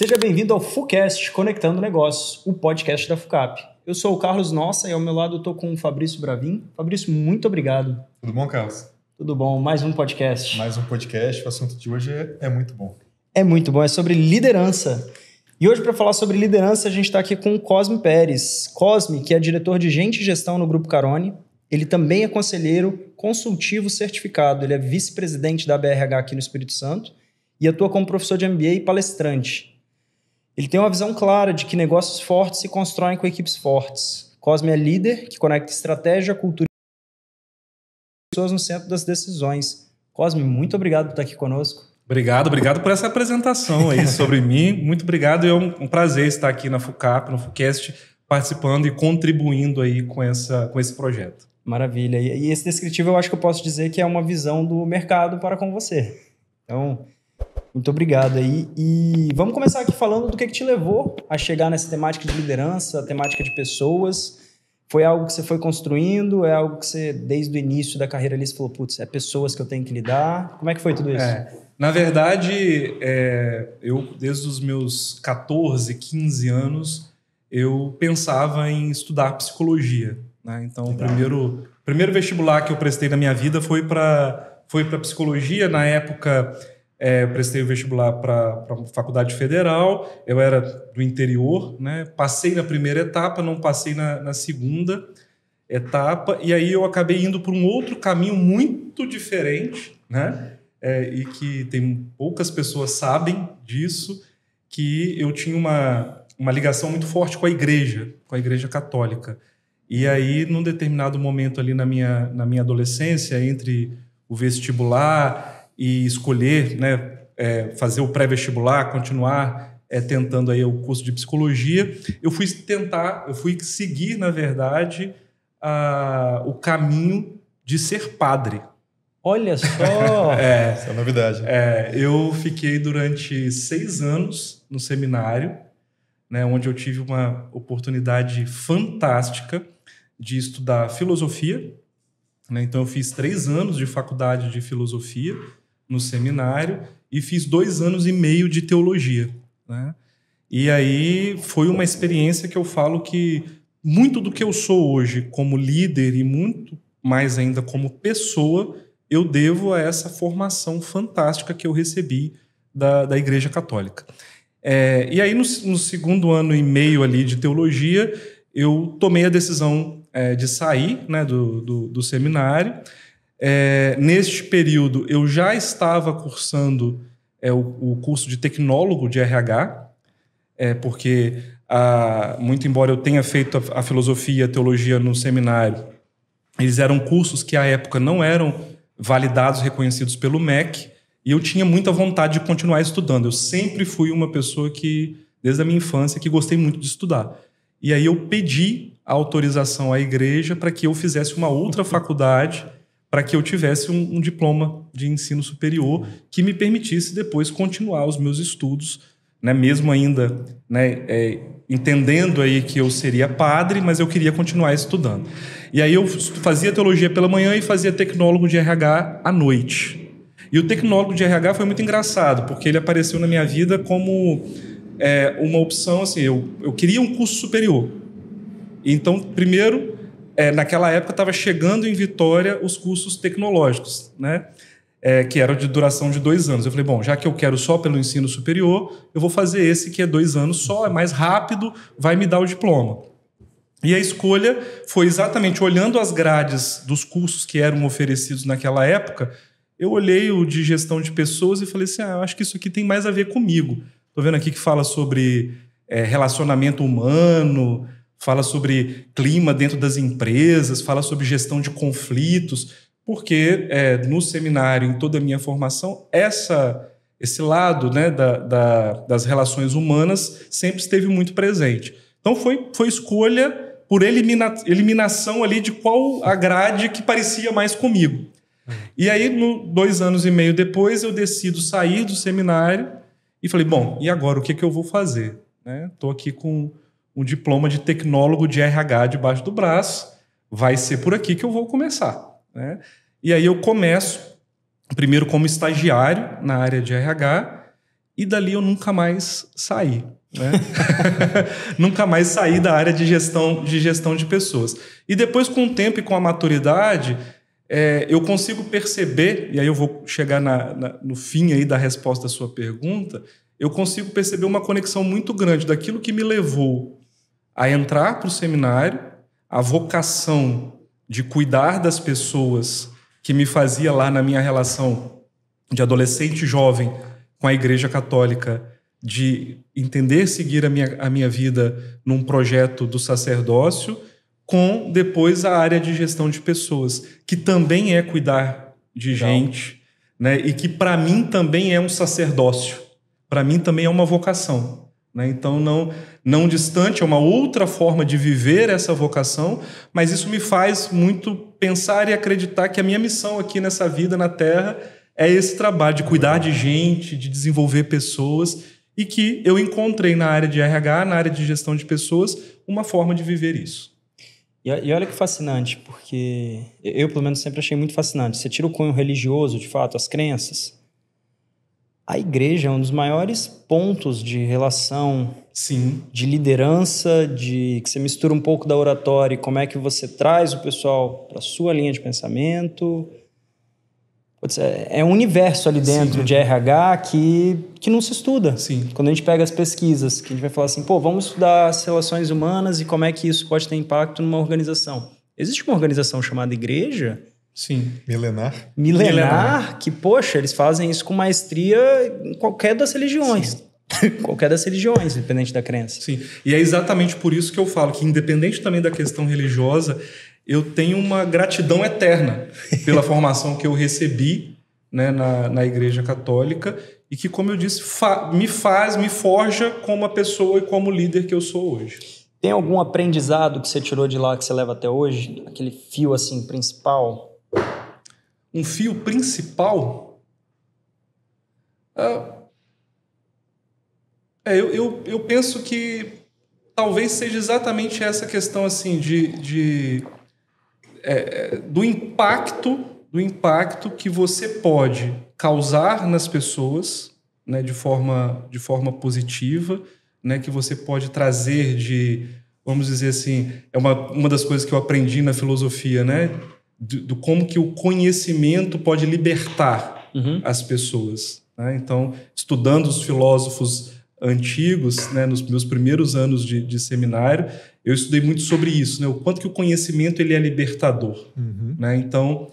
Seja bem-vindo ao FUCast, Conectando Negócios, o podcast da FUCAP. Eu sou o Carlos Nossa e ao meu lado eu estou com o Fabrício Bravin. Fabrício, muito obrigado. Tudo bom, Carlos? Tudo bom, mais um podcast. Mais um podcast, o assunto de hoje é muito bom. É muito bom, é sobre liderança. E hoje, para falar sobre liderança, a gente está aqui com o Cosme Pérez. Cosme, que é diretor de Gente e Gestão no Grupo Caroni. Ele também é conselheiro consultivo certificado. Ele é vice-presidente da BRH aqui no Espírito Santo e atua como professor de MBA e palestrante. Ele tem uma visão clara de que negócios fortes se constroem com equipes fortes. Cosme é líder que conecta estratégia, cultura e pessoas no centro das decisões. Cosme, muito obrigado por estar aqui conosco. Obrigado por essa apresentação aí sobre mim. Muito obrigado. É um prazer estar aqui na FUCAP, no FUCast, participando e contribuindo aí com esse projeto. Maravilha. E esse descritivo eu acho que eu posso dizer que é uma visão do mercado para com você. Então, muito obrigado aí. E vamos começar aqui falando do que te levou a chegar nessa temática de liderança, temática de pessoas. Foi algo que você foi construindo? É algo que você, desde o início da carreira ali, você falou, putz, é pessoas que eu tenho que lidar? Como é que foi tudo isso? Na verdade, eu, desde os meus 14, 15 anos, eu pensava em estudar psicologia, né? Então, o primeiro vestibular que eu prestei na minha vida foi para psicologia. Na época, eu prestei o vestibular para a Faculdade Federal. Eu era do interior, né? Passei na primeira etapa, não passei na segunda etapa. E aí eu acabei indo por um outro caminho muito diferente, né? E que tem poucas pessoas sabem disso, que eu tinha uma ligação muito forte com a Igreja Católica. E aí, num determinado momento ali na minha adolescência, entre o vestibular e escolher, né, fazer o pré-vestibular, continuar tentando aí o curso de psicologia, eu fui seguir, na verdade, o caminho de ser padre. Olha só! Essa é a novidade. Eu fiquei durante 6 anos no seminário, né, onde eu tive uma oportunidade fantástica de estudar filosofia, né? Então eu fiz 3 anos de faculdade de filosofia no seminário e fiz 2 anos e meio de teologia, né? E aí foi uma experiência que eu falo que muito do que eu sou hoje como líder e muito mais ainda como pessoa, eu devo a essa formação fantástica que eu recebi da Igreja Católica. E aí, no segundo ano e meio ali de teologia, eu tomei a decisão de sair, né, do seminário. Neste período, eu já estava cursando o curso de tecnólogo de RH, porque, muito embora eu tenha feito a filosofia e a teologia no seminário, eles eram cursos que, à época, não eram validados, reconhecidos pelo MEC, e eu tinha muita vontade de continuar estudando. Eu sempre fui uma pessoa que, desde a minha infância, que gostei muito de estudar. E aí eu pedi a autorização à igreja para que eu fizesse uma outra faculdade, para que eu tivesse um diploma de ensino superior que me permitisse depois continuar os meus estudos, né? Mesmo ainda, né, entendendo aí que eu seria padre, mas eu queria continuar estudando. E aí eu fazia teologia pela manhã e fazia tecnólogo de RH à noite. E o tecnólogo de RH foi muito engraçado, porque ele apareceu na minha vida como uma opção, assim, eu queria um curso superior. Então, primeiro, naquela época estava chegando em Vitória os cursos tecnológicos, né? Que eram de duração de 2 anos. Eu falei, bom, já que eu quero só pelo ensino superior, eu vou fazer esse que é 2 anos só, é mais rápido, vai me dar o diploma. E a escolha foi exatamente olhando as grades dos cursos que eram oferecidos naquela época. Eu olhei o de gestão de pessoas e falei assim, eu acho que isso aqui tem mais a ver comigo. Estou vendo aqui que fala sobre relacionamento humano, fala sobre clima dentro das empresas, fala sobre gestão de conflitos, porque no seminário, em toda a minha formação, esse lado, né, das relações humanas sempre esteve muito presente. Então foi escolha por eliminação ali de qual a grade que parecia mais comigo. E aí, 2 anos e meio depois, eu decido sair do seminário e falei, bom, e agora o que eu vou fazer? Estou aqui com um diploma de tecnólogo de RH debaixo do braço, vai ser por aqui que eu vou começar, né? E aí eu começo, primeiro como estagiário na área de RH, e dali eu nunca mais saí. Né? Nunca mais saí da área de gestão de pessoas. E depois, com o tempo e com a maturidade, eu consigo perceber, e aí eu vou chegar no fim aí da resposta da sua pergunta, eu consigo perceber uma conexão muito grande daquilo que me levou a entrar para o seminário, a vocação de cuidar das pessoas que me fazia lá na minha relação de adolescente e jovem com a Igreja Católica, de entender seguir a minha vida num projeto do sacerdócio, com depois a área de gestão de pessoas, que também é cuidar de gente, né? E que para mim também é um sacerdócio, para mim também é uma vocação. Né? Então, não distante, é uma outra forma de viver essa vocação, mas isso me faz muito pensar e acreditar que a minha missão aqui nessa vida na Terra é esse trabalho de cuidar de gente, de desenvolver pessoas, e que eu encontrei na área de RH, na área de gestão de pessoas, uma forma de viver isso. E olha que fascinante, porque eu, pelo menos, sempre achei muito fascinante. Você tira o cunho religioso, de fato, as crenças. A igreja é um dos maiores pontos de relação, sim, de liderança, que você mistura um pouco da oratória e como é que você traz o pessoal para a sua linha de pensamento. É um universo ali dentro, sim, de RH que não se estuda. Sim. Quando a gente pega as pesquisas, que a gente vai falar assim, vamos estudar as relações humanas e como é que isso pode ter impacto numa organização. Existe uma organização chamada igreja... Sim. Milenar, que, poxa, eles fazem isso com maestria em qualquer das religiões. Qualquer das religiões, independente da crença. Sim, e é exatamente por isso que eu falo que, independente também da questão religiosa, eu tenho uma gratidão eterna pela formação que eu recebi, né, na Igreja Católica, e que, como eu disse, me forja como a pessoa e como líder que eu sou hoje. Tem algum aprendizado que você tirou de lá que você leva até hoje? Aquele fio, assim, principal? Um fio principal? Eu penso que talvez seja exatamente essa questão assim do impacto que você pode causar nas pessoas, né, de forma positiva, né, que você pode trazer vamos dizer assim, é uma das coisas que eu aprendi na filosofia, né, do como que o conhecimento pode libertar as pessoas. Né? Então, estudando os filósofos antigos, né, nos meus primeiros anos de seminário, eu estudei muito sobre isso, né, o quanto que o conhecimento ele é libertador. Né? Então,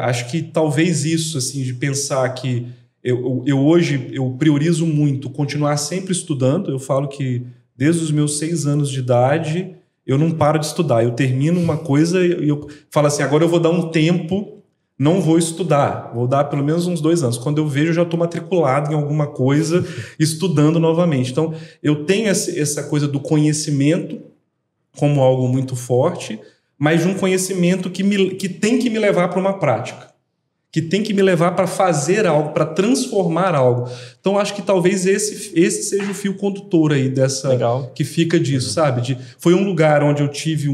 acho que talvez isso, assim, de pensar que hoje eu priorizo muito continuar sempre estudando. Eu falo que desde os meus 6 anos de idade eu não paro de estudar. Eu termino uma coisa e eu falo assim, agora eu vou dar um tempo, não vou estudar. Vou dar pelo menos uns 2 anos. Quando eu vejo, eu já estou matriculado em alguma coisa, estudando novamente. Então, eu tenho essa coisa do conhecimento como algo muito forte, mas de um conhecimento que tem que me levar para uma prática, que tem que me levar para fazer algo, para transformar algo. Então, acho que talvez esse seja o fio condutor aí dessa... Legal. Que fica disso, sabe? Foi um lugar onde eu tive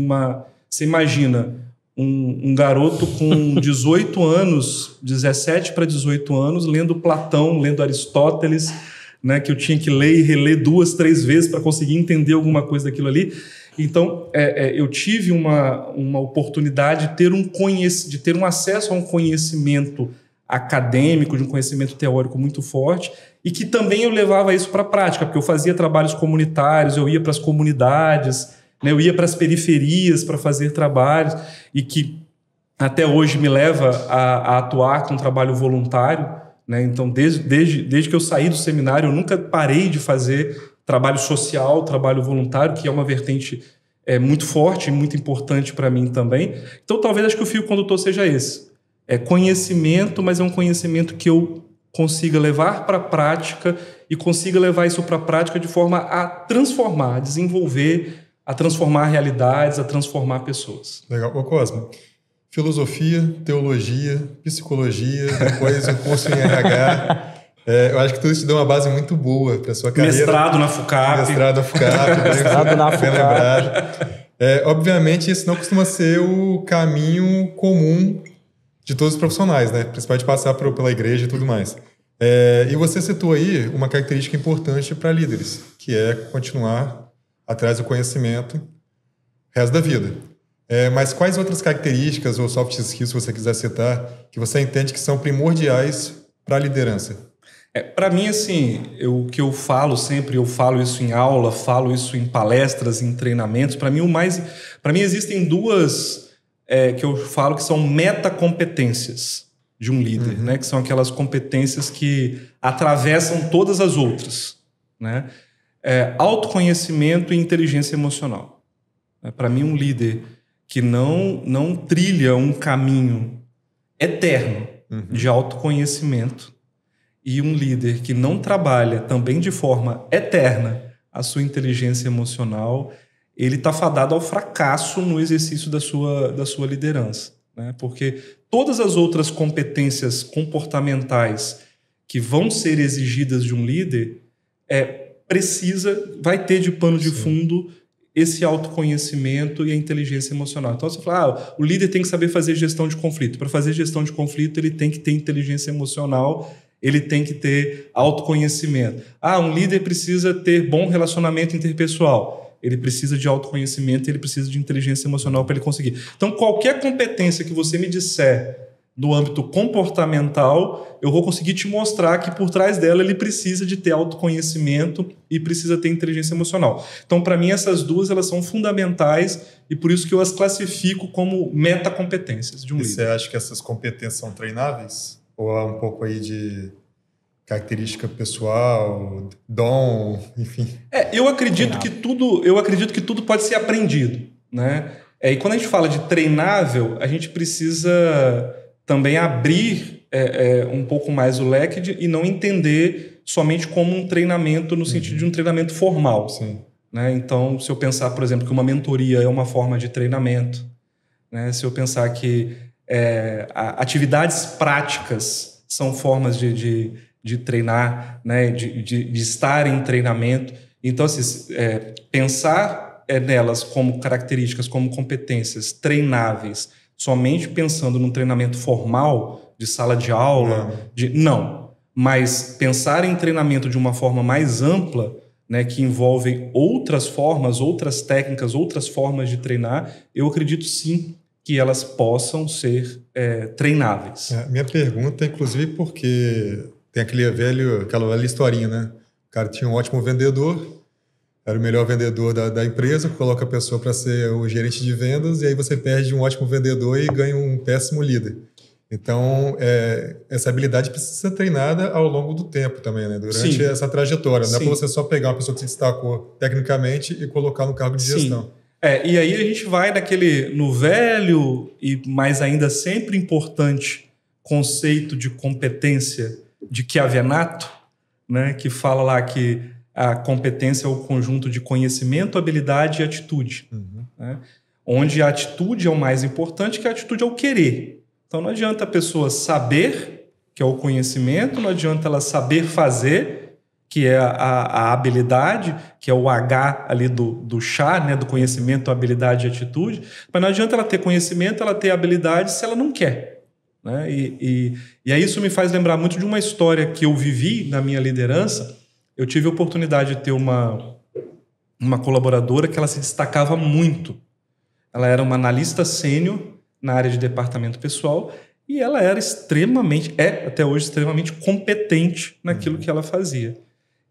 Você imagina, um garoto com 18 anos, 17 para 18 anos, lendo Platão, lendo Aristóteles, né, que eu tinha que ler e reler 2, 3 vezes para conseguir entender alguma coisa daquilo ali. Então, eu tive uma oportunidade de ter um acesso a um conhecimento acadêmico, de um conhecimento teórico muito forte, e que também eu levava isso para a prática, porque eu fazia trabalhos comunitários, eu ia para as comunidades, né, eu ia para as periferias para fazer trabalhos, e que até hoje me leva a atuar com trabalho voluntário. Né? Então, desde que eu saí do seminário, eu nunca parei de fazer trabalho social, trabalho voluntário, que é uma vertente muito forte e muito importante para mim também. Então, talvez acho que o fio condutor seja esse. É conhecimento, mas é um conhecimento que eu consiga levar para a prática e consiga levar isso para a prática de forma a transformar, a desenvolver, a transformar realidades, a transformar pessoas. Legal. Ô Cosme, filosofia, teologia, psicologia, depois o curso em RH... eu acho que tudo isso deu uma base muito boa para a sua carreira. Mestrado na FUCAP. Mestrado na FUCAP. Obviamente, isso não costuma ser o caminho comum de todos os profissionais, né? Principalmente passar pela igreja e tudo mais. E você citou aí uma característica importante para líderes, que é continuar atrás do conhecimento o resto da vida. Mas quais outras características ou soft skills, se você quiser citar, que você entende que são primordiais para a liderança? Para mim, assim, o que eu falo sempre, eu falo isso em aula, falo isso em palestras, em treinamentos. Para mim, existem duas que eu falo que são metacompetências de um líder, né? Que são aquelas competências que atravessam todas as outras, né? Autoconhecimento e inteligência emocional. Para mim, um líder que não trilha um caminho eterno de autoconhecimento e um líder que não trabalha também de forma eterna a sua inteligência emocional, ele está fadado ao fracasso no exercício da sua liderança, né? Porque todas as outras competências comportamentais que vão ser exigidas de um líder vai ter de pano de fundo esse autoconhecimento e a inteligência emocional. Então você fala, o líder tem que saber fazer gestão de conflito. Para fazer gestão de conflito, ele tem que ter inteligência emocional, ele tem que ter autoconhecimento. Um líder precisa ter bom relacionamento interpessoal. Ele precisa de autoconhecimento, ele precisa de inteligência emocional para ele conseguir. Então, qualquer competência que você me disser no âmbito comportamental, eu vou conseguir te mostrar que por trás dela ele precisa de ter autoconhecimento e precisa ter inteligência emocional. Então, para mim, essas duas elas são fundamentais e por isso que eu as classifico como metacompetências de um líder. Você acha que essas competências são treináveis? Ou há um pouco aí de característica pessoal, dom, enfim? Eu acredito que tudo pode ser aprendido, né? E quando a gente fala de treinável, a gente precisa também abrir um pouco mais o leque e não entender somente como um treinamento no sentido de um treinamento formal. Sim. Né? Então, se eu pensar, por exemplo, que uma mentoria é uma forma de treinamento, né? Se eu pensar que atividades práticas são formas de treinar, né? de estar em treinamento. Então, assim, pensar nelas como características, como competências treináveis, somente pensando num treinamento formal, de sala de aula, não. Mas pensar em treinamento de uma forma mais ampla, né, que envolve outras formas, outras técnicas, outras formas de treinar, eu acredito sim que elas possam ser treináveis. Minha pergunta, inclusive, porque tem aquela velha historinha, né? O cara tinha um ótimo vendedor, era o melhor vendedor da empresa, coloca a pessoa para ser o gerente de vendas e aí você perde um ótimo vendedor e ganha um péssimo líder. Então, essa habilidade precisa ser treinada ao longo do tempo também, né? Durante essa trajetória. Não é para você só pegar uma pessoa que se destacou tecnicamente e colocar no cargo de gestão. E aí a gente vai no velho e mais ainda sempre importante conceito de competência de Chiavenato, né? Que fala lá que a competência é o conjunto de conhecimento, habilidade e atitude. Né? Onde a atitude é o mais importante, que a atitude é o querer. Então não adianta a pessoa saber, que é o conhecimento, não adianta ela saber fazer, que é a habilidade, que é o H ali do chá, né? Do conhecimento, habilidade e atitude. Mas não adianta ela ter conhecimento, ela ter habilidade se ela não quer. Né? E aí isso me faz lembrar muito de uma história que eu vivi na minha liderança. Eu tive a oportunidade de ter uma colaboradora que ela se destacava muito. Ela era uma analista sênior na área de departamento pessoal e ela era até hoje, extremamente competente naquilo que ela fazia.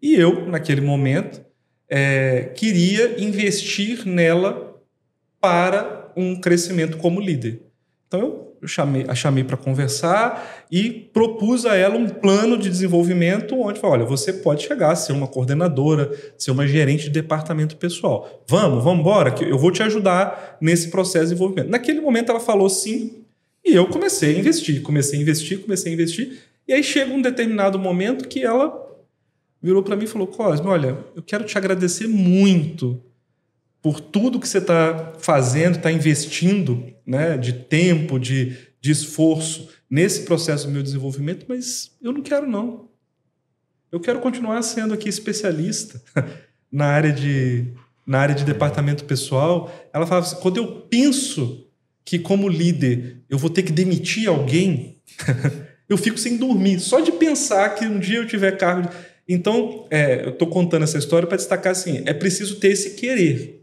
E eu, naquele momento, queria investir nela para um crescimento como líder. Então, eu a chamei para conversar e propus a ela um plano de desenvolvimento onde falou, olha, você pode chegar a ser uma coordenadora, ser uma gerente de departamento pessoal. Vamos embora, que eu vou te ajudar nesse processo de desenvolvimento. Naquele momento ela falou sim e eu comecei a investir. E aí chega um determinado momento que ela virou para mim e falou, Cosme, olha, eu quero te agradecer muito por tudo que você está fazendo, está investindo, né, de tempo, de esforço nesse processo do meu desenvolvimento, mas eu não quero, não. Eu quero continuar sendo aqui especialista na área de departamento pessoal. Ela falava assim, quando eu penso que como líder eu vou ter que demitir alguém, Eu fico sem dormir, só de pensar que um dia eu tiver cargo de... Então, eu estou contando essa história para destacar assim, é preciso ter esse querer,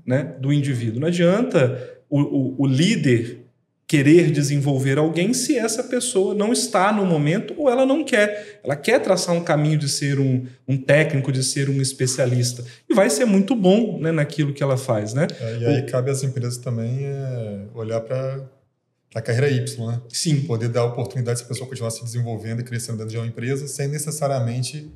né, do indivíduo. Não adianta o líder querer desenvolver alguém se essa pessoa não está no momento ou ela não quer. Ela quer traçar um caminho de ser um técnico, de ser um especialista. E vai ser muito bom, né, naquilo que ela faz. Né? E aí cabe às empresas também olhar para a carreira Y, né? Sim. Poder dar oportunidade se a pessoa continuar se desenvolvendo e crescendo dentro de uma empresa sem necessariamente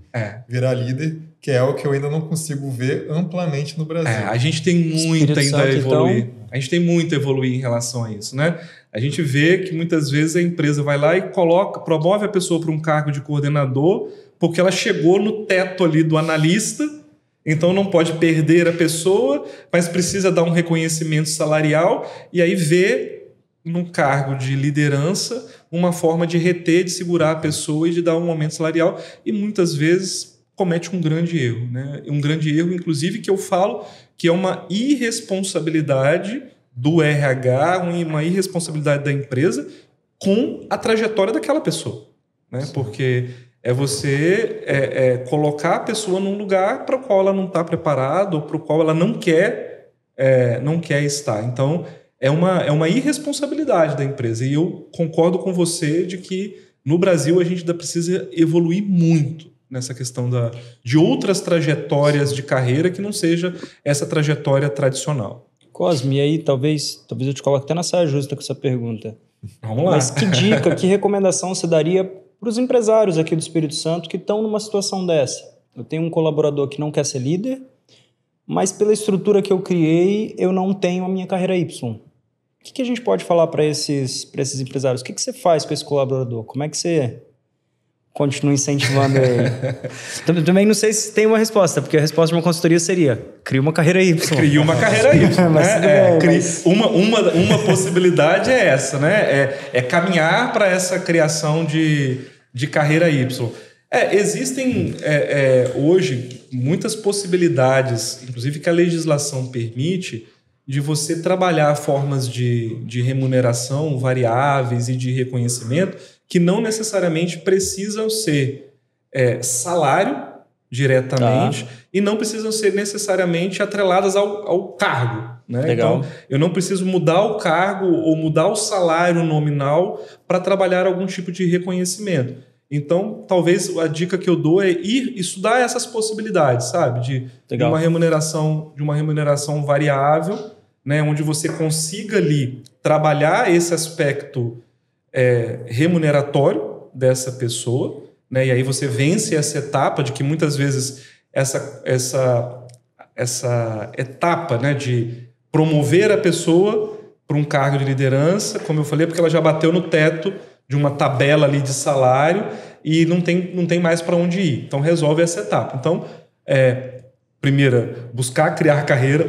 virar líder, que é algo que eu ainda não consigo ver amplamente no Brasil. A gente tem muito ainda a evoluir. Então... A gente tem muito a evoluir em relação a isso, né? A gente vê que muitas vezes a empresa vai lá e promove a pessoa para um cargo de coordenador porque ela chegou no teto ali do analista, então não pode perder a pessoa, mas precisa dar um reconhecimento salarial e aí vê num cargo de liderança uma forma de reter, de segurar a pessoa e de dar um aumento salarial e muitas vezes comete um grande erro, né? Um grande erro, inclusive, que eu falo que é uma irresponsabilidade do RH, uma irresponsabilidade da empresa com a trajetória daquela pessoa, né? Sim. Porque é você colocar a pessoa num lugar para o qual ela não está preparada ou para o qual ela não quer estar. Então, é uma irresponsabilidade da empresa. E eu concordo com você de que no Brasil a gente ainda precisa evoluir muito nessa questão de outras trajetórias de carreira que não seja essa trajetória tradicional. Cosme, e aí talvez eu te coloque até na saia justa com essa pergunta. Vamos lá. Mas que dica, que recomendação você daria para os empresários aqui do Espírito Santo que estão numa situação dessa? Eu tenho um colaborador que não quer ser líder, mas pela estrutura que eu criei, eu não tenho a minha carreira Y. O que a gente pode falar para esses empresários? O que você faz com esse colaborador? Como é que você continua incentivando ele? Também não sei se tem uma resposta, porque a resposta de uma consultoria seria: cria uma carreira Y. Cria uma carreira Y. Mas uma possibilidade é essa, né? É caminhar para essa criação de carreira Y. Existem hoje muitas possibilidades, inclusive que a legislação permite, de você trabalhar formas de remuneração variáveis e de reconhecimento que não necessariamente precisam ser salário diretamente e não precisam ser necessariamente atreladas ao cargo. Né? Legal. Então, eu não preciso mudar o cargo ou mudar o salário nominal para trabalhar algum tipo de reconhecimento. Então, talvez a dica que eu dou é ir estudar essas possibilidades, sabe? De uma remuneração variável, né? Onde você consiga ali trabalhar esse aspecto remuneratório dessa pessoa, né? E aí você vence essa etapa de que muitas vezes essa etapa, né, de promover a pessoa para um cargo de liderança, como eu falei, porque ela já bateu no teto de uma tabela ali de salário e não tem mais para onde ir. Então, resolve essa etapa. Então, primeira, buscar criar a carreira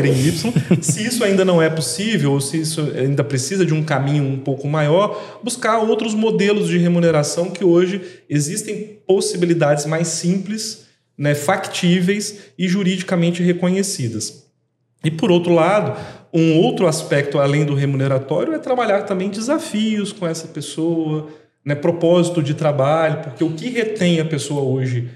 em Y. Se isso ainda não é possível, ou se isso ainda precisa de um caminho um pouco maior, buscar outros modelos de remuneração que hoje existem possibilidades mais simples, né, factíveis e juridicamente reconhecidas. E, por outro lado, um outro aspecto, além do remuneratório, é trabalhar também desafios com essa pessoa, né, propósito de trabalho, porque o que retém a pessoa hoje...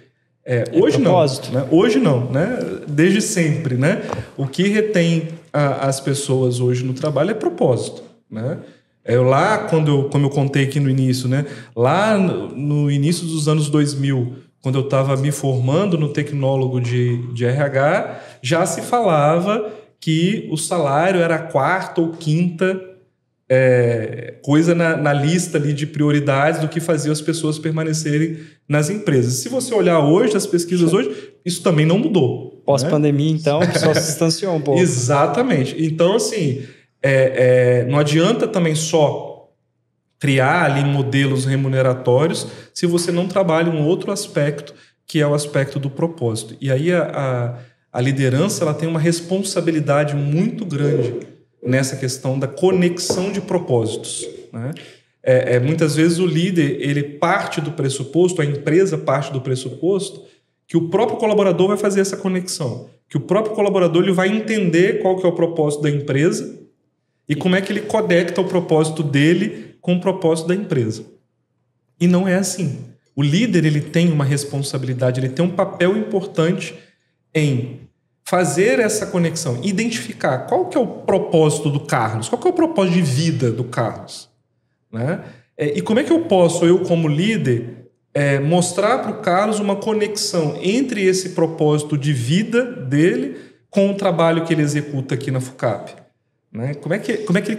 hoje propósito. Não, né? Hoje não, né? Desde sempre, né? O que retém as pessoas hoje no trabalho é propósito, né? Como eu contei aqui no início, né? Lá no início dos anos 2000, quando eu estava me formando no tecnólogo de RH, já se falava que o salário era a quarta ou quinta coisa na lista ali de prioridades do que fazia as pessoas permanecerem nas empresas. Se você olhar hoje, as pesquisas hoje, isso também não mudou. Pós-pandemia, né? Então, só se distanciou um pouco. Exatamente. Então, assim, não adianta também só criar ali modelos remuneratórios se você não trabalha um outro aspecto, que é o aspecto do propósito. E aí a liderança ela tem uma responsabilidade muito grande nessa questão da conexão de propósitos, né? Muitas vezes o líder ele parte do pressuposto, a empresa parte do pressuposto que o próprio colaborador vai fazer essa conexão, que o próprio colaborador ele vai entender qual que é o propósito da empresa e como é que ele conecta o propósito dele com o propósito da empresa. E não é assim. O líder, ele tem uma responsabilidade, ele tem um papel importante em fazer essa conexão, identificar qual que é o propósito do Carlos, qual que é o propósito de vida do Carlos, né? E como é que eu posso, eu como líder, mostrar para o Carlos uma conexão entre esse propósito de vida dele com o trabalho que ele executa aqui na FUCAP, né? Como é que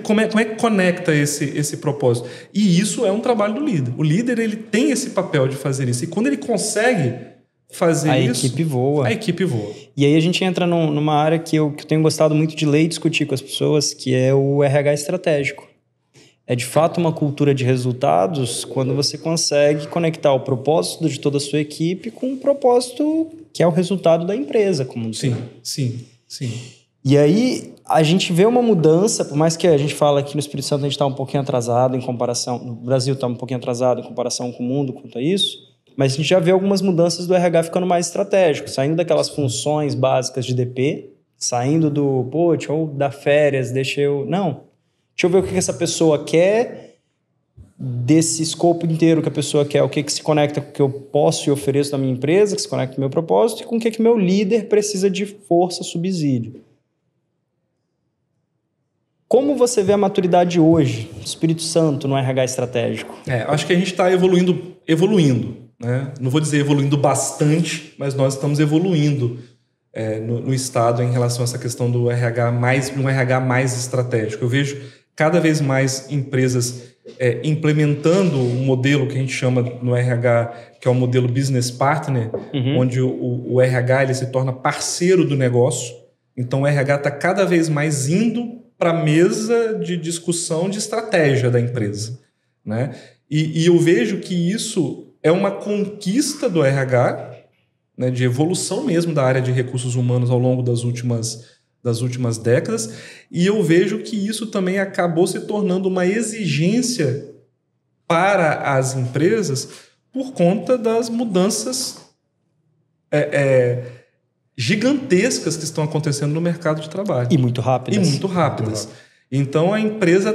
conecta esse propósito? E isso é um trabalho do líder. O líder, ele tem esse papel de fazer isso. E quando ele consegue fazer isso, a equipe voa. E aí a gente entra numa área que eu tenho gostado muito de ler e discutir com as pessoas, que é o RH estratégico. É de fato uma cultura de resultados quando você consegue conectar o propósito de toda a sua equipe com o propósito que é o resultado da empresa como um todo. Sim. E aí a gente vê uma mudança, por mais que a gente fala que no Espírito Santo a gente está um pouquinho atrasado em comparação, no Brasil está um pouquinho atrasado em comparação com o mundo quanto a isso, mas a gente já vê algumas mudanças do RH ficando mais estratégico, saindo daquelas funções básicas de DP, saindo do, deixa eu dar férias, deixa eu ver o que essa pessoa quer, desse escopo inteiro que a pessoa quer, o que se conecta com o que eu posso e ofereço na minha empresa, que se conecta com o meu propósito, e com o que meu líder precisa de força, subsídio. Como você vê a maturidade hoje, do Espírito Santo, no RH estratégico? Acho que a gente está evoluindo, né? Não vou dizer evoluindo bastante, mas nós estamos evoluindo no Estado em relação a essa questão do RH um RH mais estratégico. Eu vejo cada vez mais empresas implementando um modelo que a gente chama no RH, que é o modelo Business Partner, onde o RH ele se torna parceiro do negócio. Então o RH está cada vez mais indo para a mesa de discussão de estratégia da empresa, né? E eu vejo que isso é uma conquista do RH, né, de evolução mesmo da área de recursos humanos ao longo das últimas décadas, e eu vejo que isso também acabou se tornando uma exigência para as empresas por conta das mudanças gigantescas que estão acontecendo no mercado de trabalho. E muito rápidas. Então a empresa,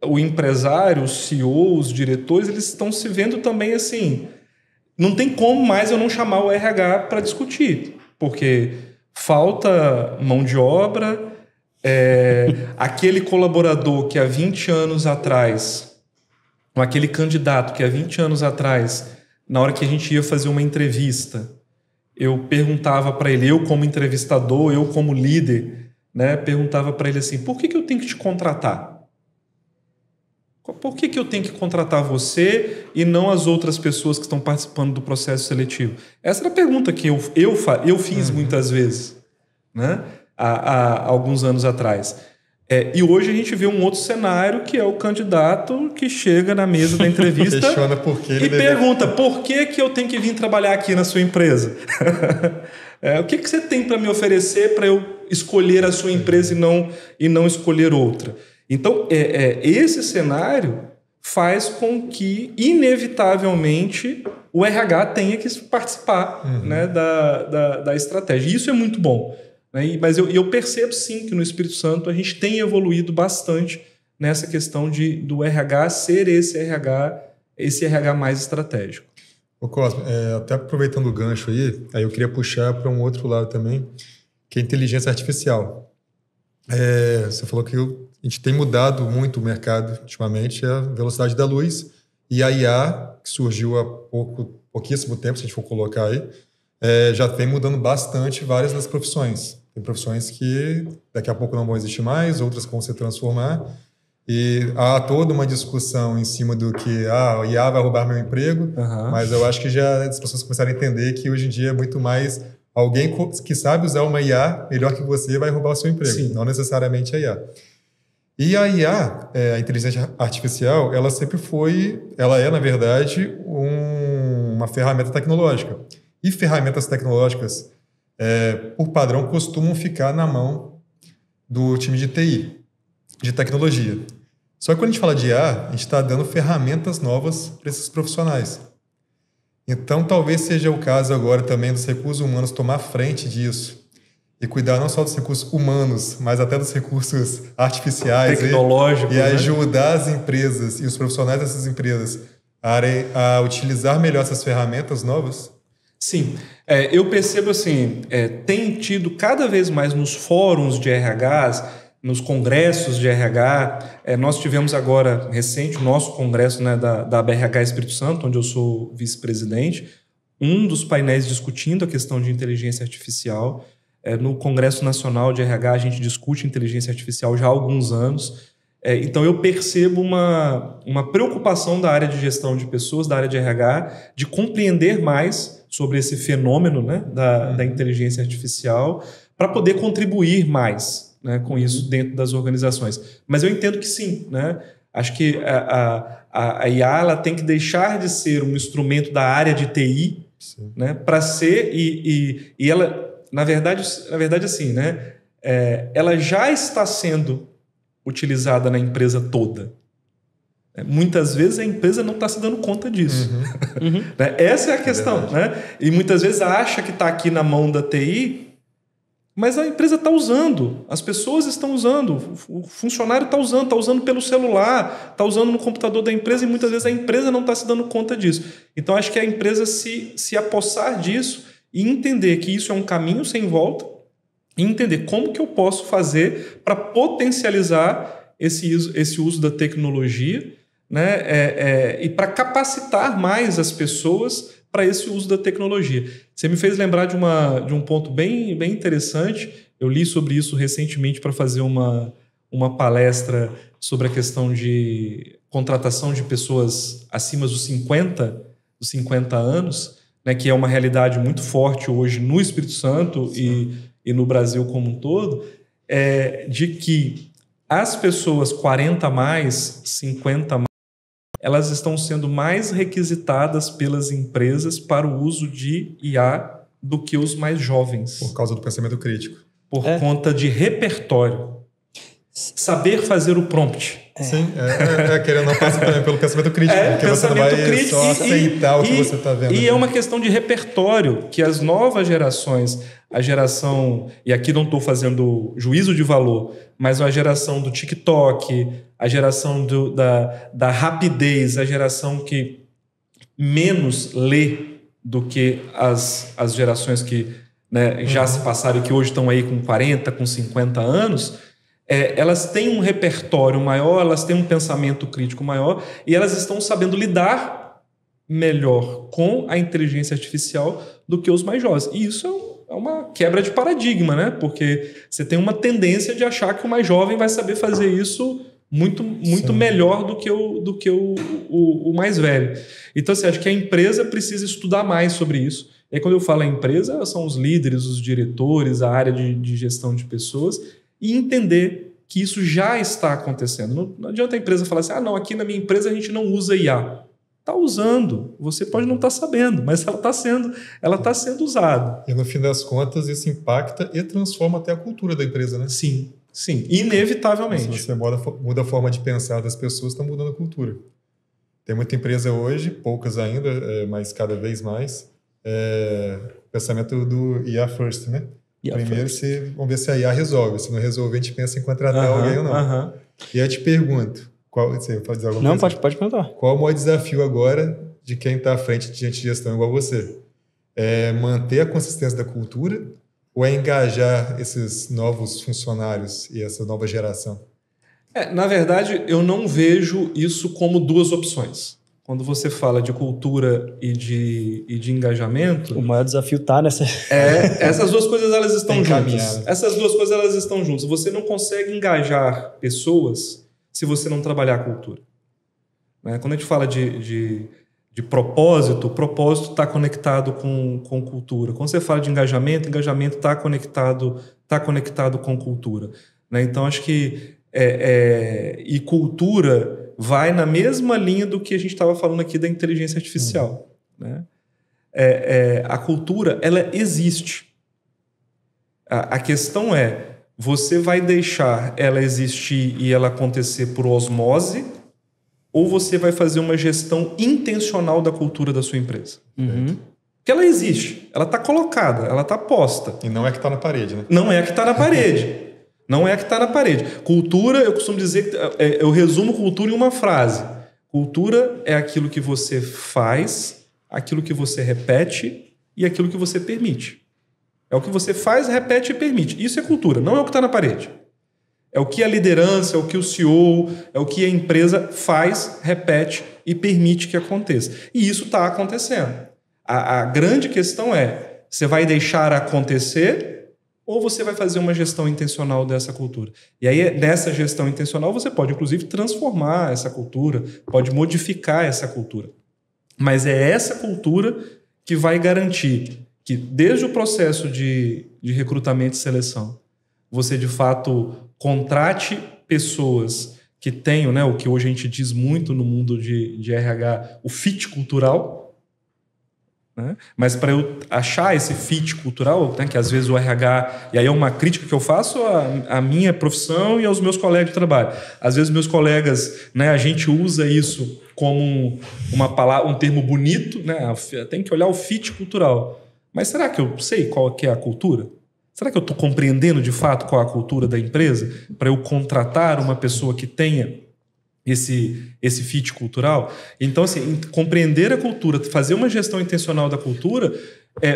o empresário, o CEO, os diretores, eles estão se vendo também assim, não tem como mais eu não chamar o RH para discutir, porque falta mão de obra, aquele colaborador que há 20 anos atrás, ou aquele candidato que há 20 anos atrás, na hora que a gente ia fazer uma entrevista, eu perguntava para ele, eu como entrevistador, eu como líder, né, perguntava para ele assim, por que eu tenho que te contratar? Por que eu tenho que contratar você e não as outras pessoas que estão participando do processo seletivo? Essa era a pergunta que eu fiz muitas vezes, né, há alguns anos atrás. E hoje a gente vê um outro cenário, que é o candidato que chega na mesa da entrevista e pergunta, por que eu tenho que vir trabalhar aqui na sua empresa? O que você tem para me oferecer para eu escolher a sua empresa e não escolher outra? Então, esse cenário faz com que, inevitavelmente, o RH tenha que participar, né, da estratégia. E isso é muito bom. Né? Mas eu percebo, sim, que no Espírito Santo a gente tem evoluído bastante nessa questão do RH ser esse RH mais estratégico. Ô Cosme, até aproveitando o gancho aí eu queria puxar para um outro lado também, que é a inteligência artificial. Você falou que a gente tem mudado muito o mercado ultimamente, a velocidade da luz, e a IA, que surgiu há pouquíssimo tempo, se a gente for colocar aí, já vem mudando bastante várias das profissões. Tem profissões que daqui a pouco não vão existir mais, outras vão se transformar, e há toda uma discussão em cima do que a IA vai roubar meu emprego, mas eu acho que já as pessoas começaram a entender que hoje em dia é muito mais alguém que sabe usar uma IA melhor que você vai roubar o seu emprego, Sim. não necessariamente a IA. E a IA, a inteligência artificial, ela é, na verdade, uma ferramenta tecnológica. E ferramentas tecnológicas, por padrão, costumam ficar na mão do time de TI, de tecnologia. Só que quando a gente fala de IA, a gente está dando ferramentas novas para esses profissionais. Então, talvez seja o caso agora também dos recursos humanos tomar frente disso e cuidar não só dos recursos humanos, mas até dos recursos artificiais. Tecnológicos. E ajudar as empresas e os profissionais dessas empresas a utilizar melhor essas ferramentas novas? Sim, eu percebo assim, tem tido cada vez mais nos fóruns de RHs, nos congressos de RH, nós tivemos agora, recente, o nosso congresso, né, da BRH Espírito Santo, onde eu sou vice-presidente, um dos painéis discutindo a questão de inteligência artificial. No Congresso Nacional de RH a gente discute inteligência artificial já há alguns anos. Então eu percebo uma preocupação da área de gestão de pessoas, da área de RH, de compreender mais sobre esse fenômeno, né, da inteligência artificial, para poder contribuir mais, né, com isso dentro das organizações. Mas eu entendo que sim, né? Acho que a IA ela tem que deixar de ser um instrumento da área de TI, né, para ser e ela na verdade assim, né, ela já está sendo utilizada na empresa toda. Muitas vezes a empresa não está se dando conta disso. Essa é a questão, né? E muitas vezes acha que está aqui na mão da TI, mas a empresa está usando, as pessoas estão usando, o funcionário está usando pelo celular, está usando no computador da empresa, e muitas vezes a empresa não está se dando conta disso. Então acho que a empresa se apossar disso e entender que isso é um caminho sem volta, e entender como que eu posso fazer para potencializar esse uso da tecnologia, né, e para capacitar mais as pessoas para esse uso da tecnologia. Você me fez lembrar de um ponto bem, bem interessante. Eu li sobre isso recentemente para fazer uma palestra sobre a questão de contratação de pessoas acima dos 50 anos, né, que é uma realidade muito forte hoje no Espírito Santo e no Brasil como um todo, de que as pessoas 40 a mais, 50 a mais, elas estão sendo mais requisitadas pelas empresas para o uso de IA do que os mais jovens. Por causa do pensamento crítico. Por conta de repertório. Saber fazer o prompt. Sim, querendo não passar também pelo pensamento crítico, porque você não vai só aceitar o que você está vendo. E é uma questão de repertório que as novas gerações, a geração, e aqui não estou fazendo juízo de valor, mas a geração do TikTok, a geração da rapidez, a geração que menos lê do que as gerações que, né, já se passaram e que hoje estão aí com 40, com 50 anos, elas têm um repertório maior, elas têm um pensamento crítico maior e elas estão sabendo lidar melhor com a inteligência artificial do que os mais jovens. E isso é uma quebra de paradigma, né? Porque você tem uma tendência de achar que o mais jovem vai saber fazer isso muito melhor do que o mais velho. Então, assim, acho que a empresa precisa estudar mais sobre isso. E aí, quando eu falo a empresa, são os líderes, os diretores, a área de gestão de pessoas, e entender que isso já está acontecendo. Não adianta a empresa falar assim, não, aqui na minha empresa a gente não usa IA. Está usando. Você pode não estar sabendo, mas ela está sendo usada. E no fim das contas, isso impacta e transforma até a cultura da empresa, né? Sim, inevitavelmente. Se você muda a forma de pensar das pessoas, está mudando a cultura. Tem muita empresa hoje, poucas ainda, mas cada vez mais, pensamento do IA first, né? Primeiro, vamos ver se a IA resolve. Se não resolver, a gente pensa em contratar alguém ou não. E eu te pergunto, você pode dizer alguma coisa? Não, pode perguntar. Qual o maior desafio agora de quem está à frente de gente de gestão igual você? É manter a consistência da cultura ou é engajar esses novos funcionários e essa nova geração? Na verdade, eu não vejo isso como duas opções. Quando você fala de cultura e de engajamento... O maior desafio está nessa... Essas duas coisas elas estão juntas. Essas duas coisas elas estão juntas. Você não consegue engajar pessoas se você não trabalhar a cultura. Né? Quando a gente fala de propósito, o propósito está conectado com cultura. Quando você fala de engajamento está conectado com cultura. Né? Então, acho que... e cultura vai na mesma linha do que a gente estava falando aqui da inteligência artificial. Né? A cultura, ela existe. A questão é, você vai deixar ela existir e ela acontecer por osmose, ou você vai fazer uma gestão intencional da cultura da sua empresa? Porque ela existe, ela está colocada, ela está posta. E não é que está na parede, né? Não é que está na parede. Não é que está na parede. Cultura, eu costumo dizer, eu resumo cultura em uma frase. Cultura é aquilo que você faz, aquilo que você repete e aquilo que você permite. É o que você faz, repete e permite. Isso é cultura, não é o que está na parede. É o que a liderança, é o que o CEO, é o que a empresa faz, repete e permite que aconteça. E isso está acontecendo. A grande questão é, você vai deixar acontecer ou você vai fazer uma gestão intencional dessa cultura? E aí, nessa gestão intencional, você pode, inclusive, transformar essa cultura, pode modificar essa cultura. Mas é essa cultura que vai garantir que, desde o processo de recrutamento e seleção, você, de fato, contrate pessoas que tenham, né, o que hoje a gente diz muito no mundo de RH, o fit cultural, né? Mas para eu achar esse fit cultural, né, que às vezes o RH, e aí é uma crítica que eu faço à minha profissão e aos meus colegas de trabalho. Às vezes meus colegas, né, a gente usa isso como uma palavra, um termo bonito, né? Tem que olhar o fit cultural. Mas será que eu sei qual que é a cultura? Será que eu estou compreendendo de fato qual é a cultura da empresa para eu contratar uma pessoa que tenha esse fit cultural? Então, assim, compreender a cultura, fazer uma gestão intencional da cultura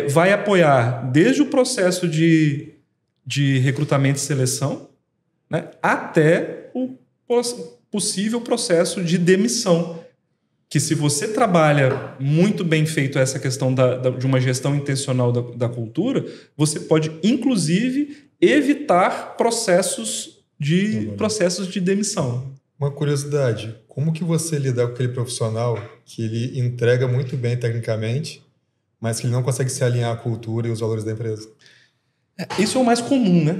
vai apoiar desde o processo de recrutamento e seleção, né, até o possível processo de demissão. Que se você trabalha muito bem feito essa questão de uma gestão intencional da cultura, você pode, inclusive, evitar processos de demissão. Uma curiosidade, como que você lida com aquele profissional que ele entrega muito bem tecnicamente, mas que ele não consegue se alinhar à cultura e os valores da empresa? Isso é o mais comum, né?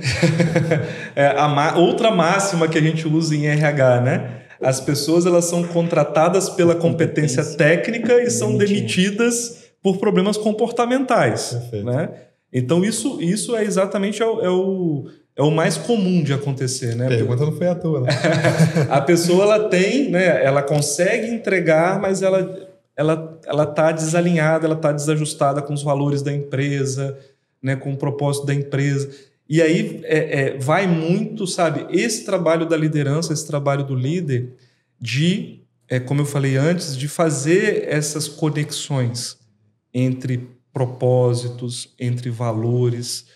Outra máxima que a gente usa em RH, né? As pessoas, elas são contratadas pela competência técnica e são demitidas por problemas comportamentais. Né? Então, isso é exatamente o mais comum de acontecer. Né? Pergunta não foi à toa, né? A pessoa, ela tem, né, ela consegue entregar, mas ela está desalinhada, ela está desajustada com os valores da empresa, né, com o propósito da empresa. E aí vai muito, sabe, esse trabalho da liderança, esse trabalho do líder de, como eu falei antes, de fazer essas conexões entre propósitos, entre valores.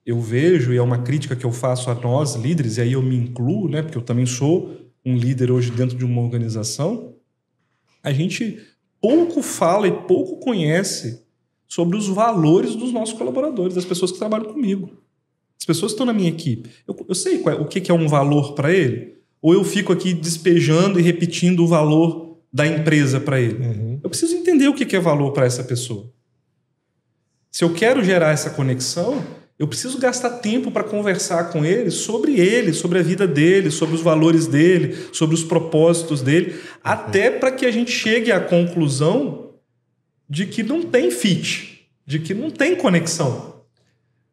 Eu vejo, e é uma crítica que eu faço a nós, líderes, e aí eu me incluo, né, porque eu também sou um líder hoje dentro de uma organização, a gente pouco fala e pouco conhece sobre os valores dos nossos colaboradores, das pessoas que trabalham comigo. As pessoas que estão na minha equipe. Eu sei o que é um valor para ele? Ou eu fico aqui despejando e repetindo o valor da empresa para ele? Uhum. Eu preciso entender o que é valor para essa pessoa. Se eu quero gerar essa conexão, eu preciso gastar tempo para conversar com ele, sobre a vida dele, sobre os valores dele, sobre os propósitos dele, até para que a gente chegue à conclusão de que não tem fit, de que não tem conexão.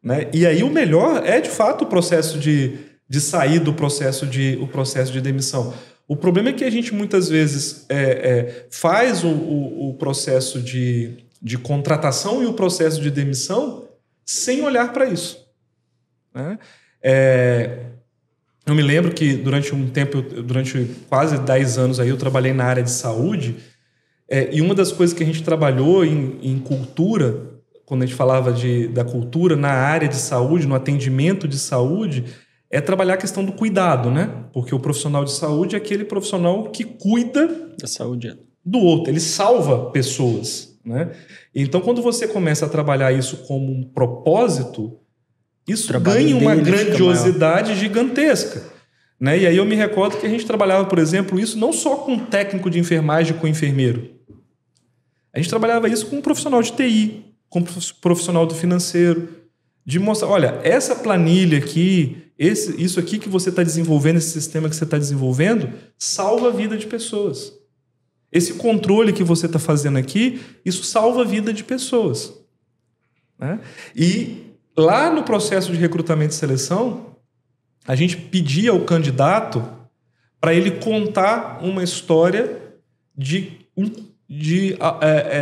Né? E aí o melhor é, de fato, o processo de sair do processo de demissão. O problema é que a gente, muitas vezes, faz o processo de contratação e o processo de demissão sem olhar para isso. Né? Eu me lembro que, durante um tempo, durante quase 10 anos, aí, eu trabalhei na área de saúde. E uma das coisas que a gente trabalhou em cultura, quando a gente falava da cultura na área de saúde, no atendimento de saúde, é trabalhar a questão do cuidado, né? Porque o profissional de saúde é aquele profissional que cuida da saúde do outro, ele salva pessoas, né? Então, quando você começa a trabalhar isso como um propósito, isso ganha uma grandiosidade gigantesca. Né? E aí eu me recordo que a gente trabalhava, por exemplo, isso não só com técnico de enfermagem, com enfermeiro. A gente trabalhava isso com um profissional de TI, com um profissional do financeiro, de mostrar, olha, essa planilha aqui, isso aqui que você está desenvolvendo, esse sistema que você está desenvolvendo, salva a vida de pessoas. Esse controle que você está fazendo aqui, isso salva a vida de pessoas. Né? E lá no processo de recrutamento e seleção, a gente pedia ao candidato para ele contar uma história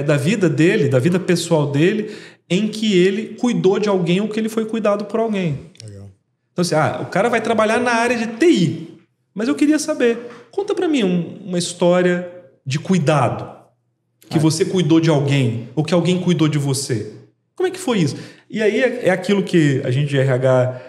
da vida dele, da vida pessoal dele, em que ele cuidou de alguém ou que ele foi cuidado por alguém. Legal. Então, assim, o cara vai trabalhar na área de TI, Mas eu queria saber, conta para mim uma história de cuidado, que você cuidou de alguém, ou que alguém cuidou de você. Como é que foi isso? E aí é aquilo que a gente de RH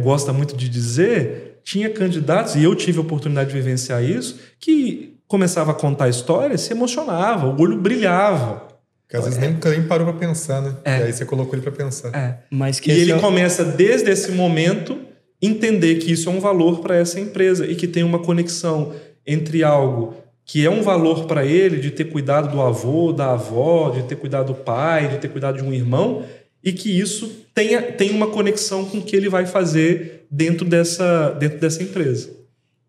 gosta muito de dizer, tinha candidatos, e eu tive a oportunidade de vivenciar isso, que começava a contar a história, se emocionava, o olho brilhava. Porque às vezes nem parou para pensar, né? E aí você colocou ele para pensar. Mas que e ele começa, desde esse momento, entender que isso é um valor para essa empresa e que tem uma conexão entre algo que é um valor para ele, de ter cuidado do avô, da avó, de ter cuidado do pai, de ter cuidado de um irmão, e que isso tem uma conexão com o que ele vai fazer dentro dessa empresa.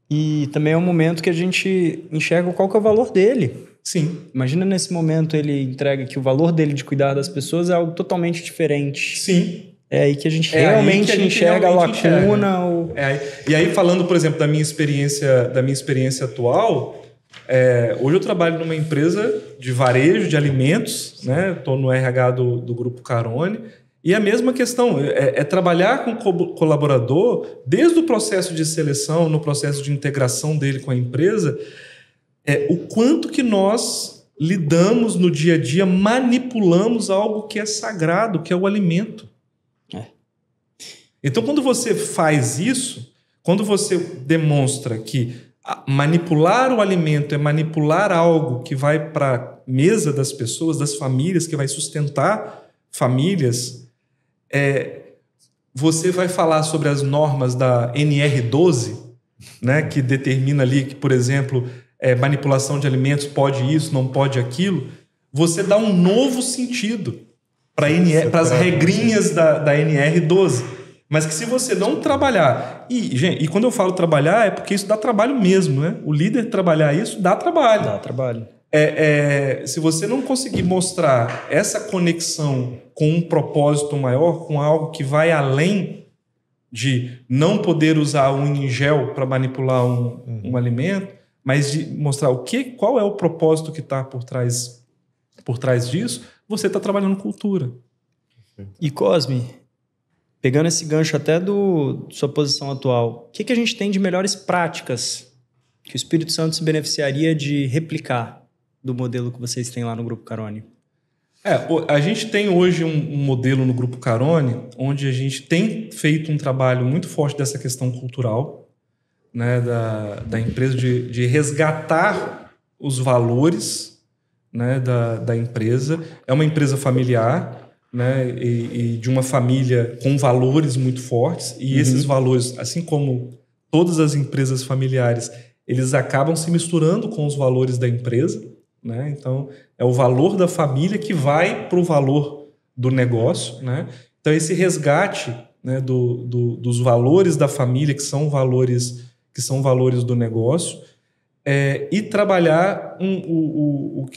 E também é um momento que a gente enxerga qual que é o valor dele. Sim. Imagina nesse momento ele entrega que o valor dele de cuidar das pessoas é algo totalmente diferente. Sim. É aí que a gente realmente enxerga a lacuna. E aí, falando, por exemplo, da minha experiência atual, hoje eu trabalho numa empresa de varejo de alimentos, né? Estou no RH do Grupo Carone, e a mesma questão é trabalhar com o colaborador desde o processo de seleção, no processo de integração dele com a empresa, o quanto que nós lidamos no dia a dia, manipulamos algo que é sagrado, que é o alimento. Então, quando você faz isso, quando você demonstra que manipular o alimento é manipular algo que vai para a mesa das pessoas, das famílias, que vai sustentar famílias, você vai falar sobre as normas da NR12, né, que determina ali que, por exemplo, manipulação de alimentos pode isso, não pode aquilo. Você dá um novo sentido para as regrinhas da NR12. Mas que se você não trabalhar... E quando eu falo trabalhar, é porque isso dá trabalho mesmo, né? O líder trabalhar isso dá trabalho. Dá trabalho. Se você não conseguir mostrar essa conexão com um propósito maior, com algo que vai além de não poder usar um em gel para manipular um alimento, mas de mostrar qual é o propósito que está por trás disso, você está trabalhando cultura. E Cosme, pegando esse gancho até sua posição atual, o que a gente tem de melhores práticas que o Espírito Santo se beneficiaria de replicar do modelo que vocês têm lá no Grupo Carone? A gente tem hoje um modelo no Grupo Carone onde a gente tem feito um trabalho muito forte dessa questão cultural, né, da empresa, de resgatar os valores, né, da empresa. É uma empresa familiar, né, e de uma família com valores muito fortes, e esses valores, assim como todas as empresas familiares, eles acabam se misturando com os valores da empresa, né? Então, é o valor da família que vai para o valor do negócio, né? Então, esse resgate, né, dos valores da família, que são valores do negócio, e trabalhar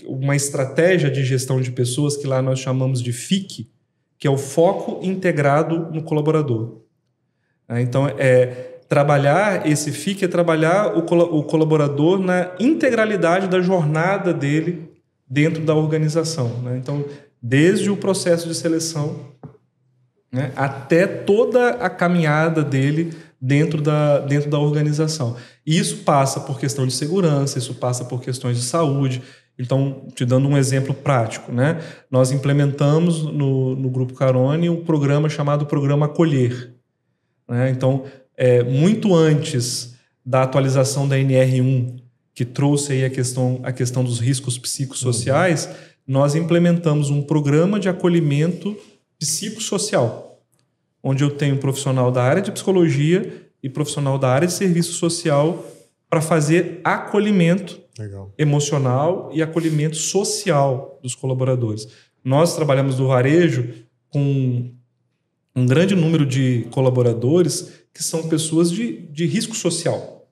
uma estratégia de gestão de pessoas que lá nós chamamos de FIC, que é o foco integrado no colaborador. Então, trabalhar esse FIC é trabalhar o colaborador na integralidade da jornada dele dentro da organização, né? Então, desde o processo de seleção, né, até toda a caminhada dele dentro da organização. E isso passa por questão de segurança, isso passa por questões de saúde. Então, te dando um exemplo prático, né? Nós implementamos no Grupo Carone um programa chamado Programa Acolher, né? Então, muito antes da atualização da NR1, que trouxe aí a questão dos riscos psicossociais, nós implementamos um programa de acolhimento psicossocial, onde eu tenho um profissional da área de psicologia e profissional da área de serviço social para fazer acolhimento emocional e acolhimento social dos colaboradores. Nós trabalhamos no varejo com um grande número de colaboradores que são pessoas de risco social.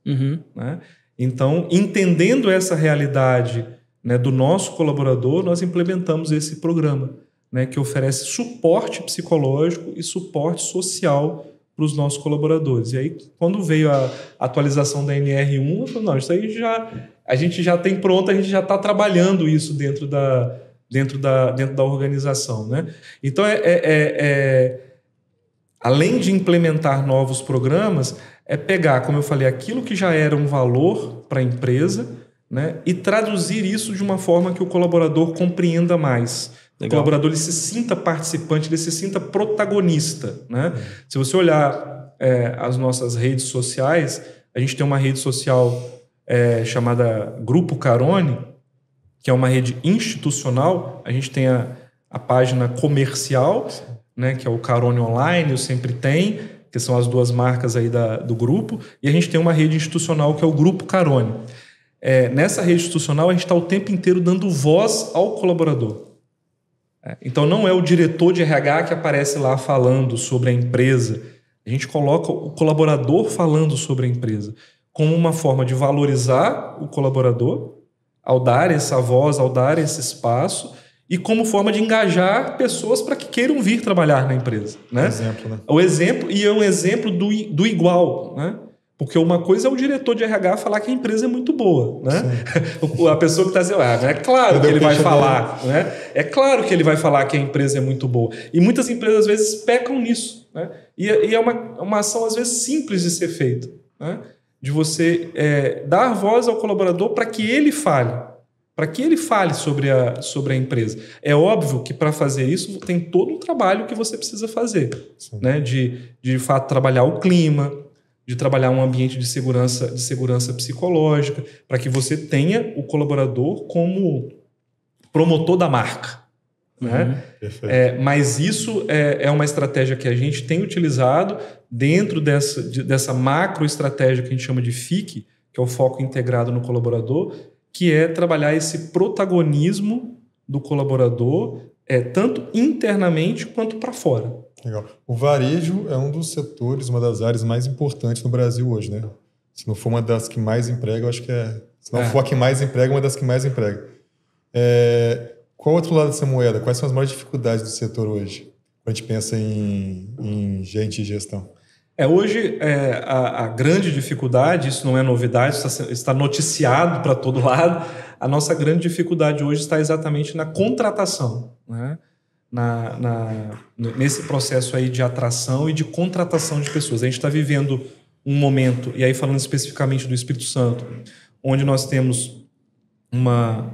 Né? Então, entendendo essa realidade, né, do nosso colaborador, nós implementamos esse programa, né, que oferece suporte psicológico e suporte social para os nossos colaboradores. E aí, quando veio a atualização da NR1, eu falei, não, isso aí a gente já tem pronto, a gente já está trabalhando isso dentro da organização, né? Então, além de implementar novos programas, é pegar, como eu falei, aquilo que já era um valor para a empresa, né, e traduzir isso de uma forma que o colaborador compreenda mais. Legal. O colaborador ele se sinta participante, ele se sinta protagonista, né? Se você olhar as nossas redes sociais, a gente tem uma rede social chamada Grupo Caroni, que é uma rede institucional. A gente tem a página comercial, né, que é o Caroni Online, o Sempre Tem, que são as duas marcas aí do grupo, e a gente tem uma rede institucional que é o Grupo Caroni. Nessa rede institucional, a gente está o tempo inteiro dando voz ao colaborador. Então, não é o diretor de RH que aparece lá falando sobre a empresa. A gente coloca o colaborador falando sobre a empresa como uma forma de valorizar o colaborador, ao dar essa voz, ao dar esse espaço, e como forma de engajar pessoas para que queiram vir trabalhar na empresa. Né? Exemplo, né? O exemplo, e é um exemplo do igual, né? Porque uma coisa é o diretor de RH falar que a empresa é muito boa, né? A pessoa que está dizendo, é claro que ele vai falar, né? É claro que ele vai falar que a empresa é muito boa. E muitas empresas, às vezes, pecam nisso, né? E é uma ação, às vezes, simples de ser feita, né? De você dar voz ao colaborador para que ele fale. Para que ele fale sobre a empresa. É óbvio que para fazer isso tem todo um trabalho que você precisa fazer, né? De fato, trabalhar o clima, de trabalhar um ambiente de segurança psicológica, para que você tenha o colaborador como promotor da marca. Né? Mas isso é uma estratégia que a gente tem utilizado dentro dessa macro estratégia que a gente chama de FIC, que é o foco integrado no colaborador, que é trabalhar esse protagonismo do colaborador, tanto internamente quanto para fora. Legal. O varejo é um dos setores, uma das áreas mais importantes no Brasil hoje, né? Se não for uma das que mais emprega, eu acho que se não for a que mais emprega, uma das que mais emprega. Qual o outro lado dessa moeda? Quais são as maiores dificuldades do setor hoje? Quando a gente pensa em gente e gestão. Hoje, a grande dificuldade, isso não é novidade, está noticiado para todo lado, a nossa grande dificuldade hoje está exatamente na contratação, né? Nesse processo aí de atração e de contratação de pessoas. A gente está vivendo um momento, e aí falando especificamente do Espírito Santo, onde nós temos uma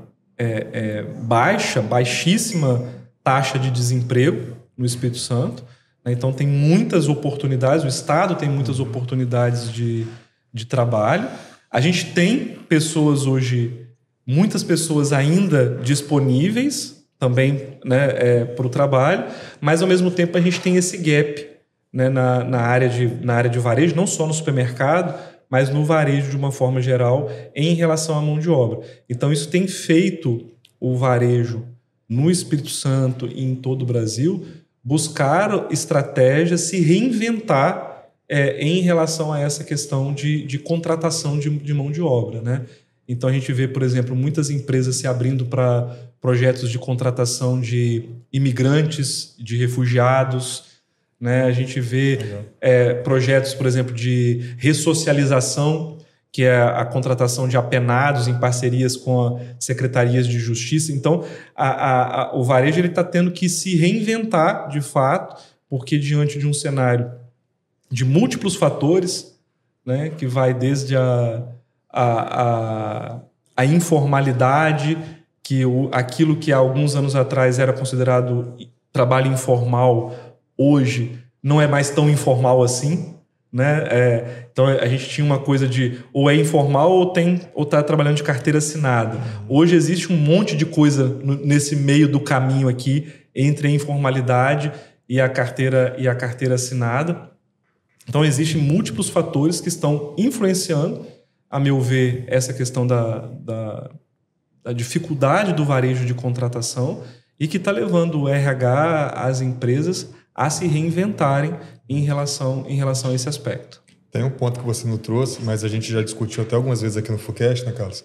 baixíssima taxa de desemprego no Espírito Santo, né? Então tem muitas oportunidades, o Estado tem muitas oportunidades de trabalho. A gente tem pessoas hoje, muitas pessoas ainda disponíveis também, né, para o trabalho, mas ao mesmo tempo a gente tem esse gap, né, na área de varejo, não só no supermercado, mas no varejo de uma forma geral em relação à mão de obra. Então isso tem feito o varejo no Espírito Santo e em todo o Brasil buscar estratégias, se reinventar em relação a essa questão de contratação de mão de obra, né? Então a gente vê, por exemplo, muitas empresas se abrindo para projetos de contratação de imigrantes, de refugiados, né? A gente vê projetos, por exemplo, de ressocialização, que é a contratação de apenados em parcerias com secretarias de justiça. Então, o varejo está tendo que se reinventar, de fato, porque diante de um cenário de múltiplos fatores, né, que vai desde a informalidade, aquilo que há alguns anos atrás era considerado trabalho informal, hoje não é mais tão informal assim, né? Então a gente tinha uma coisa de ou é informal ou está trabalhando de carteira assinada. Hoje existe um monte de coisa nesse meio do caminho aqui entre a informalidade e a carteira assinada. Então existem múltiplos fatores que estão influenciando, a meu ver, essa questão da dificuldade do varejo de contratação e que está levando o RH, as empresas, a se reinventarem em relação a esse aspecto. Tem um ponto que você não trouxe, mas a gente já discutiu até algumas vezes aqui no Fullcast, né, Carlos?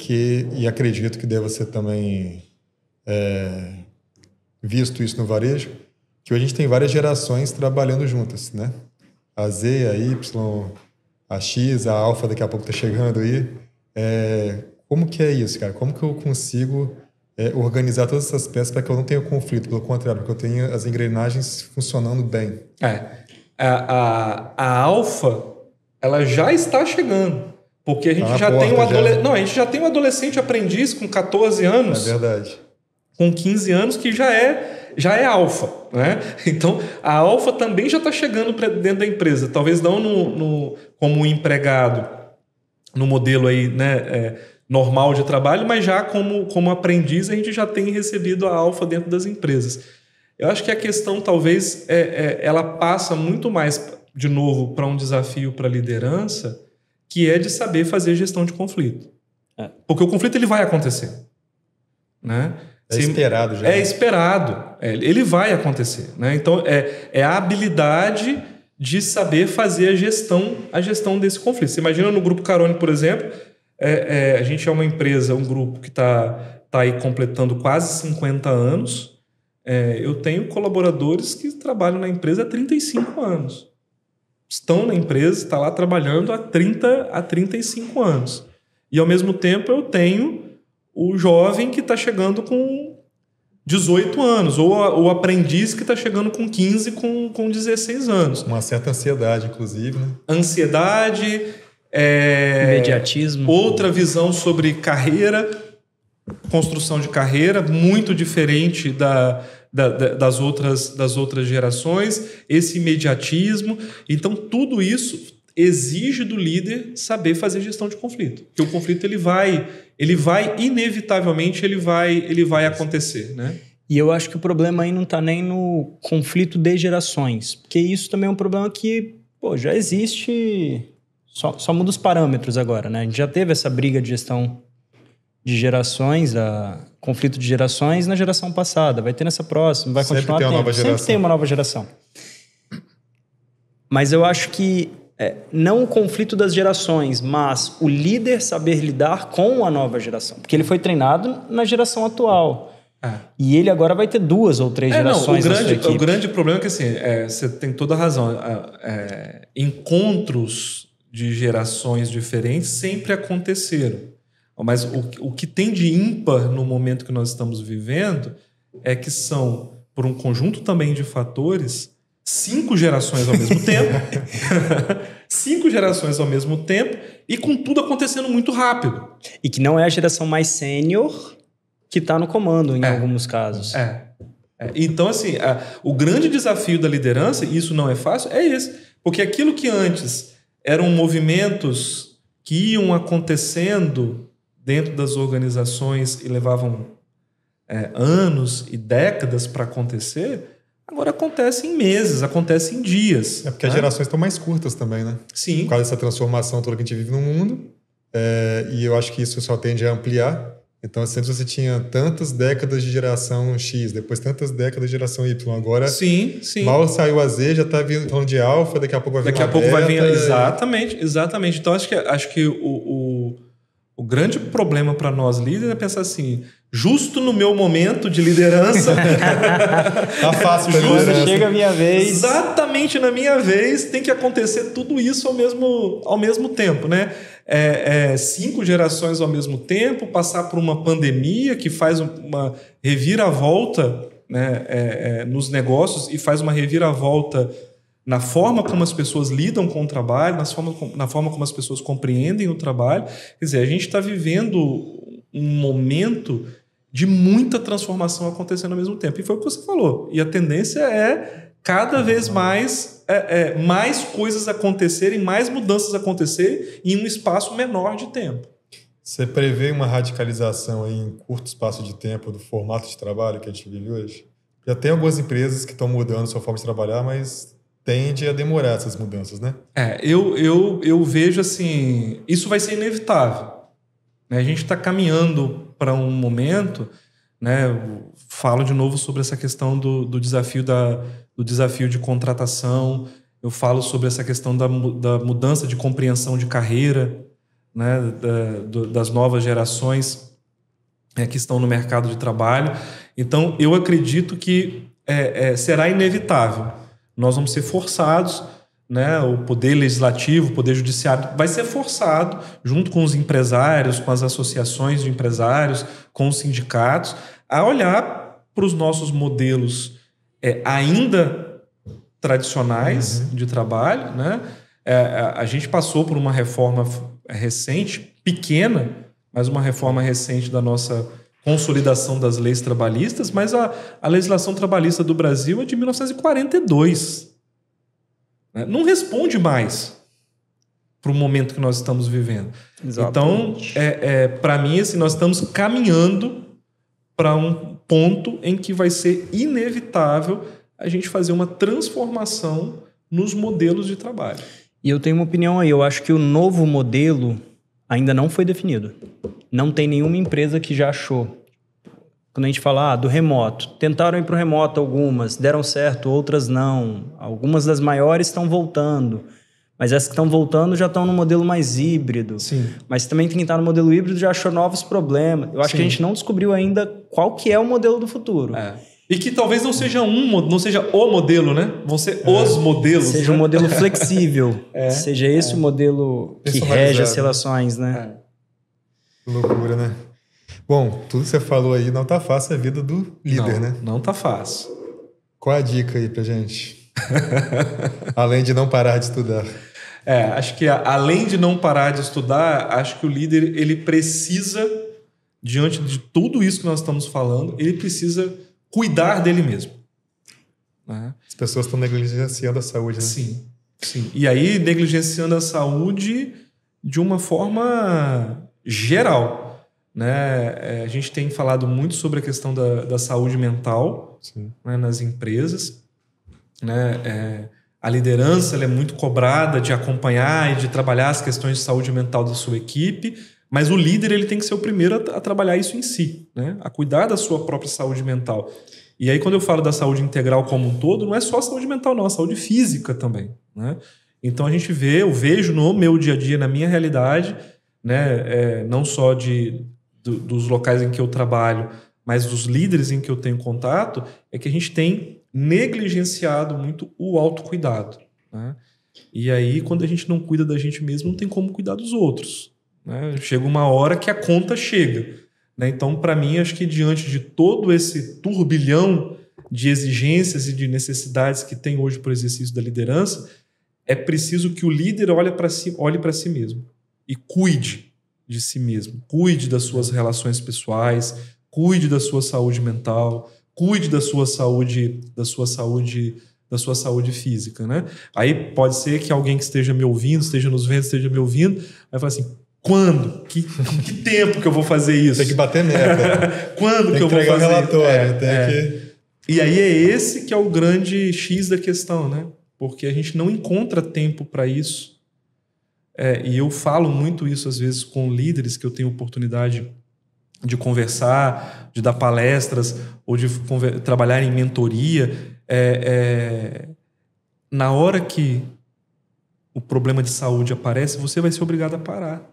E acredito que deva ser também visto isso no varejo, que hoje a gente tem várias gerações trabalhando juntas, né? A Z, a Y, a X, a Alfa daqui a pouco está chegando aí. Como que é isso, cara? Como que eu consigo organizar todas essas peças para que eu não tenha conflito? Pelo contrário, para que eu tenha as engrenagens funcionando bem. A Alfa, ela já está chegando. Porque a gente a gente já tem um adolescente aprendiz com 14 anos. É verdade. Com 15 anos que já é alfa, né? Então, a alfa também já está chegando dentro da empresa. Talvez não como um empregado, no modelo aí, né, normal de trabalho, mas já como aprendiz a gente já tem recebido a alfa dentro das empresas. Eu acho que a questão talvez ela passa muito mais, de novo, para um desafio para a liderança, que é de saber fazer gestão de conflito. Porque o conflito ele vai acontecer, né? É esperado já. É esperado. Ele vai acontecer, né? Então, é a habilidade de saber fazer a gestão desse conflito. Você imagina no Grupo Caroni, por exemplo, a gente é uma empresa, um grupo que está aí completando quase 50 anos. Eu tenho colaboradores que trabalham na empresa há 35 anos. Estão na empresa, está lá trabalhando há 35 anos. E, ao mesmo tempo, eu tenho o jovem que está chegando com 18 anos, ou o aprendiz que está chegando com 15, com 16 anos. Uma certa ansiedade, inclusive, né? Ansiedade, imediatismo. Outra visão sobre carreira, construção de carreira, muito diferente das outras gerações, esse imediatismo. Então, tudo isso exige do líder saber fazer gestão de conflito. Porque o conflito ele vai inevitavelmente ele vai acontecer, né? E eu acho que o problema aí não está nem no conflito de gerações, porque isso também é um problema que já existe, só muda os parâmetros agora, né? A gente já teve essa briga de gestão de gerações, conflito de gerações na geração passada, vai ter nessa próxima, vai continuar tendo. Sempre tem uma nova geração. Mas eu acho que não o conflito das gerações, mas o líder saber lidar com a nova geração. Porque ele foi treinado na geração atual. E ele agora vai ter 2 ou 3 gerações na sua equipe. O grande problema é que assim, você tem toda a razão. Encontros de gerações diferentes sempre aconteceram. Mas o que tem de ímpar no momento que nós estamos vivendo é que são, por um conjunto também de fatores, 5 gerações ao mesmo tempo. 5 gerações ao mesmo tempo e com tudo acontecendo muito rápido. E que não é a geração mais sênior que está no comando em alguns casos. Então, assim, o grande desafio da liderança, e isso não é fácil, é esse. Porque aquilo que antes eram movimentos que iam acontecendo dentro das organizações e levavam anos e décadas para acontecer, agora acontece em meses, acontece em dias. Porque as gerações estão mais curtas também, né? Sim. Por causa dessa transformação toda que a gente vive no mundo. E eu acho que isso só tende a ampliar. Então, sempre você tinha tantas décadas de geração X, depois tantas décadas de geração Y. Agora, sim. mal saiu a Z, já está falando de alfa, daqui a pouco vai vir Daqui a pouco vai vir... Exatamente. Então, acho que o grande problema para nós líderes é pensar assim, justo no meu momento de liderança... Tá fácil. Chega a minha vez. Exatamente na minha vez tem que acontecer tudo isso ao mesmo tempo, né? 5 gerações ao mesmo tempo, passar por uma pandemia que faz uma reviravolta, né, nos negócios e faz uma reviravolta na forma como as pessoas lidam com o trabalho, na forma como as pessoas compreendem o trabalho. Quer dizer, a gente está vivendo um momento de muita transformação acontecendo ao mesmo tempo. E foi o que você falou. E a tendência é cada vez mais coisas acontecerem, mais mudanças acontecerem em um espaço menor de tempo. Você prevê uma radicalização aí em curto espaço de tempo do formato de trabalho que a gente vive hoje? Já tem algumas empresas que estão mudando sua forma de trabalhar, mas tende a demorar essas mudanças, né? Eu vejo assim, isso vai ser inevitável. A gente está caminhando para um momento, né? Falo de novo sobre essa questão do desafio de contratação. Eu falo sobre essa questão da mudança de compreensão de carreira, né? Das novas gerações que estão no mercado de trabalho. Então, eu acredito que será inevitável. Nós vamos ser forçados, né? O poder legislativo, o poder judiciário vai ser forçado, junto com os empresários, com as associações de empresários, com os sindicatos, a olhar para os nossos modelos ainda tradicionais de trabalho, né? A gente passou por uma reforma recente, pequena, mas uma reforma recente da nossa consolidação das leis trabalhistas, mas a legislação trabalhista do Brasil é de 1942. Né? Não responde mais para o momento que nós estamos vivendo. Exatamente. Então, para mim, assim, nós estamos caminhando para um ponto em que vai ser inevitável a gente fazer uma transformação nos modelos de trabalho. E eu tenho uma opinião aí. Eu acho que o novo modelo ainda não foi definido. Não tem nenhuma empresa que já achou. Quando a gente fala do remoto, tentaram ir para o remoto algumas, deram certo, outras não. Algumas das maiores estão voltando. Mas essas que estão voltando já estão no modelo mais híbrido. Sim. Mas também quem está no modelo híbrido já achou novos problemas. Eu acho que a gente não descobriu ainda qual que é o modelo do futuro. E que talvez não seja não seja o modelo, né? Vão ser os modelos. Seja um modelo flexível. Seja esse o modelo que rege as relações, né? Que loucura, né? Bom, tudo que você falou aí não tá fácil a vida do líder, né? Não tá fácil. Qual a dica aí pra gente? Além de não parar de estudar. Acho que além de não parar de estudar, acho que o líder, ele precisa, diante de tudo isso que nós estamos falando, ele precisa cuidar dele mesmo. Né? As pessoas estão negligenciando a saúde, né? Sim. E aí, negligenciando a saúde de uma forma geral. Né? A gente tem falado muito sobre a questão da saúde mental, né, nas empresas. Né? A liderança ela é muito cobrada de acompanhar e de trabalhar as questões de saúde mental da sua equipe, mas o líder ele tem que ser o primeiro a trabalhar isso em si, né? A cuidar da sua própria saúde mental. E aí, quando eu falo da saúde integral como um todo, não é só a saúde mental, não, a saúde física também. Né? Então, eu vejo no meu dia a dia, na minha realidade, né, não só dos locais em que eu trabalho, mas dos líderes em que eu tenho contato, é que a gente tem negligenciado muito o autocuidado. Né? E aí, quando a gente não cuida da gente mesmo, não tem como cuidar dos outros. Né? Chega uma hora que a conta chega. Né? Então, para mim, acho que diante de todo esse turbilhão de exigências e de necessidades que tem hoje para o exercício da liderança, é preciso que o líder olhe para si mesmo e cuide de si mesmo, cuide das suas relações pessoais, cuide da sua saúde mental, cuide da sua saúde física, né? Aí pode ser que alguém que esteja me ouvindo, esteja nos vendo, esteja me ouvindo, vai falar assim: quando? Que tempo que eu vou fazer isso? Tem que bater meta. Quando que eu vou fazer isso? Tem que entregar o relatório. E aí é esse que é o grande X da questão, né? Porque a gente não encontra tempo para isso. E eu falo muito isso às vezes com líderes que eu tenho oportunidade de conversar, de dar palestras ou de trabalhar em mentoria. Na hora que o problema de saúde aparece, você vai ser obrigado a parar.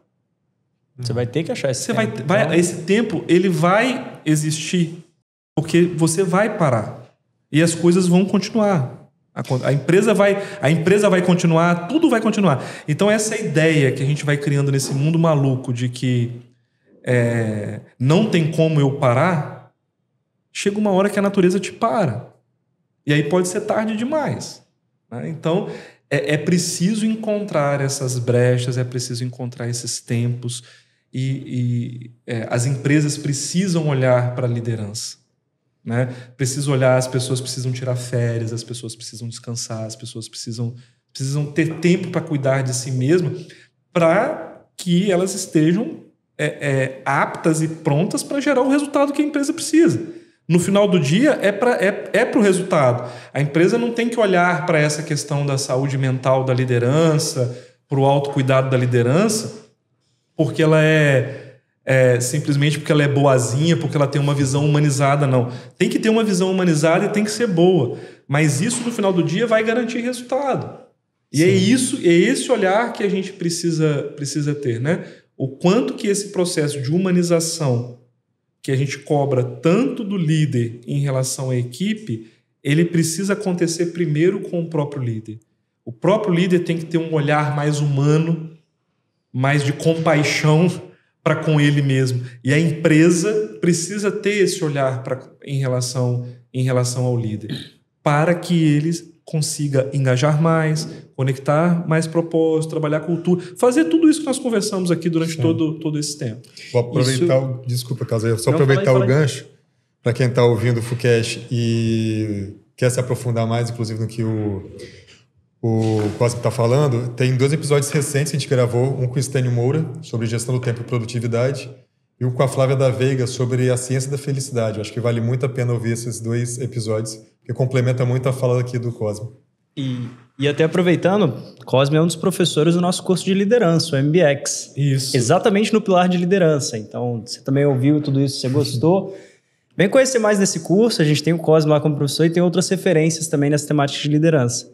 Você vai ter que achar esse tempo. Esse tempo ele vai existir porque você vai parar e as coisas vão continuar. A empresa vai continuar, tudo vai continuar. Então essa ideia que a gente vai criando nesse mundo maluco de que não tem como eu parar, chega uma hora que a natureza te para. E aí pode ser tarde demais. Né? Então é preciso encontrar essas brechas, é preciso encontrar esses tempos e as empresas precisam olhar para a liderança. Né? Precisa olhar, as pessoas precisam tirar férias, as pessoas precisam descansar, as pessoas precisam ter tempo para cuidar de si mesmas, para que elas estejam aptas e prontas para gerar o resultado que a empresa precisa. No final do dia, é para o resultado. A empresa não tem que olhar para essa questão da saúde mental da liderança, para o autocuidado da liderança, porque ela simplesmente porque ela é boazinha, porque ela tem uma visão humanizada, não. Tem que ter uma visão humanizada e tem que ser boa. Mas isso, no final do dia, vai garantir resultado. E sim, é esse olhar que a gente precisa ter, né? O quanto que esse processo de humanização que a gente cobra tanto do líder em relação à equipe, ele precisa acontecer primeiro com o próprio líder. O próprio líder tem que ter um olhar mais humano, mais de compaixão para com ele mesmo. E a empresa precisa ter esse olhar em relação ao líder, para que eles consiga engajar mais, conectar mais propósito, trabalhar cultura, fazer tudo isso que nós conversamos aqui durante todo esse tempo. Vou aproveitar, desculpa, Casal, só aproveitar o gancho para quem está ouvindo o Fucast e quer se aprofundar mais, inclusive, no que o Cosme está falando. Tem 2 episódios recentes que a gente gravou, um com o Estênio Moura, sobre gestão do tempo e produtividade, e um com a Flávia da Veiga, sobre a ciência da felicidade. Eu acho que vale muito a pena ouvir esses 2 episódios, que complementa muito a fala aqui do Cosme. E até aproveitando, Cosme é um dos professores do nosso curso de liderança, o MBX. Isso. Exatamente no pilar de liderança. Então, você também ouviu tudo isso, você gostou. Vem conhecer mais desse curso, a gente tem o Cosme lá como professor e tem outras referências também nessa temática de liderança.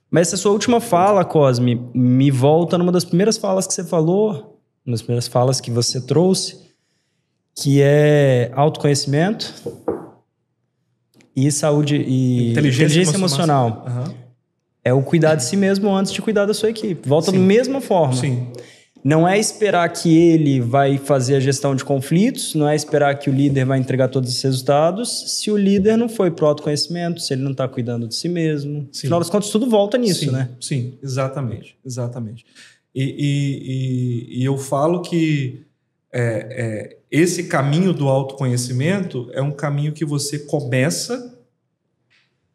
Mas essa sua última fala, Cosme, me volta numa das primeiras falas que você falou, uma das primeiras falas que você trouxe, que é autoconhecimento e saúde e inteligência emocional. Uhum. É o cuidar de si mesmo antes de cuidar da sua equipe. Volta da mesma forma. Sim. Não é esperar que ele vai fazer a gestão de conflitos, não é esperar que o líder vai entregar todos os resultados, se o líder não foi pro autoconhecimento, se ele não está cuidando de si mesmo. Sim. Afinal das contas, tudo volta nisso, né? Sim, exatamente. E eu falo que esse caminho do autoconhecimento é um caminho que você começa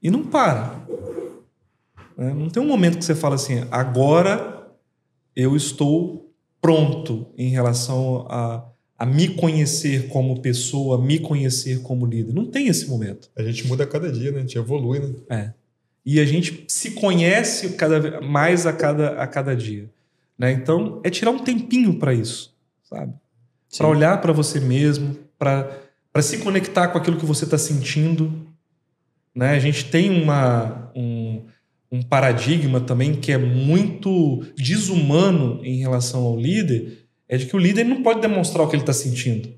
e não para. Não tem um momento que você fala assim, agora eu estou pronto em relação a me conhecer como pessoa, me conhecer como líder. Não tem esse momento. A gente muda a cada dia, né? A gente evolui, né? E a gente se conhece cada mais a cada dia. Né? Então, é tirar um tempinho para isso, sabe? Para olhar para você mesmo, para se conectar com aquilo que você está sentindo. Né? A gente tem um paradigma também que é muito desumano em relação ao líder, é de que o líder não pode demonstrar o que ele está sentindo.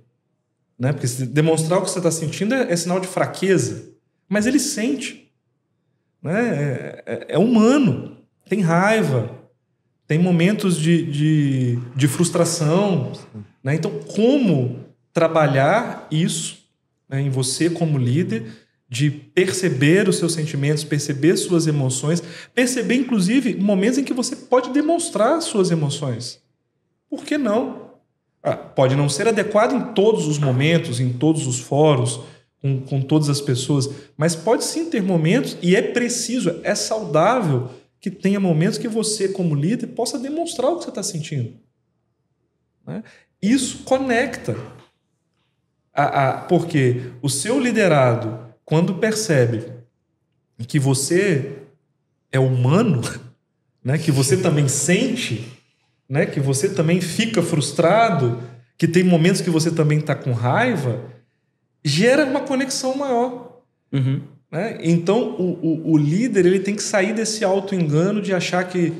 Né? Porque se demonstrar o que você está sentindo é sinal de fraqueza. Mas ele sente. Né? É humano. Tem raiva. Tem momentos de frustração. Né? Então, como trabalhar isso, né, em você como líder, de perceber os seus sentimentos, perceber suas emoções, perceber, inclusive, momentos em que você pode demonstrar suas emoções. Por que não? Pode não ser adequado em todos os momentos, em todos os fóruns, com todas as pessoas, mas pode sim ter momentos, e é preciso, é saudável que tenha momentos que você, como líder, possa demonstrar o que você está sentindo. Né? Isso conecta. Porque o seu liderado, quando percebe que você é humano, né, que você também sente, né, que você também fica frustrado, que tem momentos que você também está com raiva, gera uma conexão maior. Uhum. Né? Então, o líder ele tem que sair desse auto-engano de achar que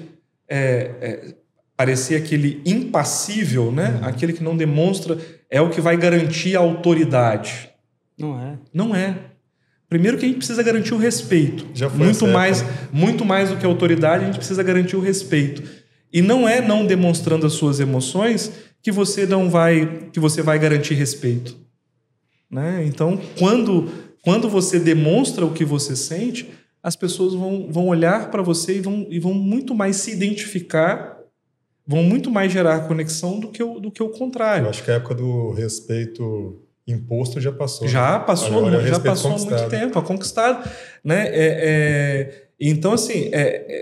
parecer aquele impassível, né? Aquele que não demonstra, é o que vai garantir a autoridade. Não é. Não é. Primeiro que a gente precisa garantir o respeito. Já foi muito mais do que a autoridade, a gente precisa garantir o respeito. E não é não demonstrando as suas emoções que você vai garantir respeito. Né? Então, quando você demonstra o que você sente, as pessoas vão olhar para você e vão muito mais se identificar, vão muito mais gerar conexão do que o contrário. Eu acho que a época do respeito imposto já passou. Já passou, agora já passou há muito tempo, conquistado. Né? Então, assim,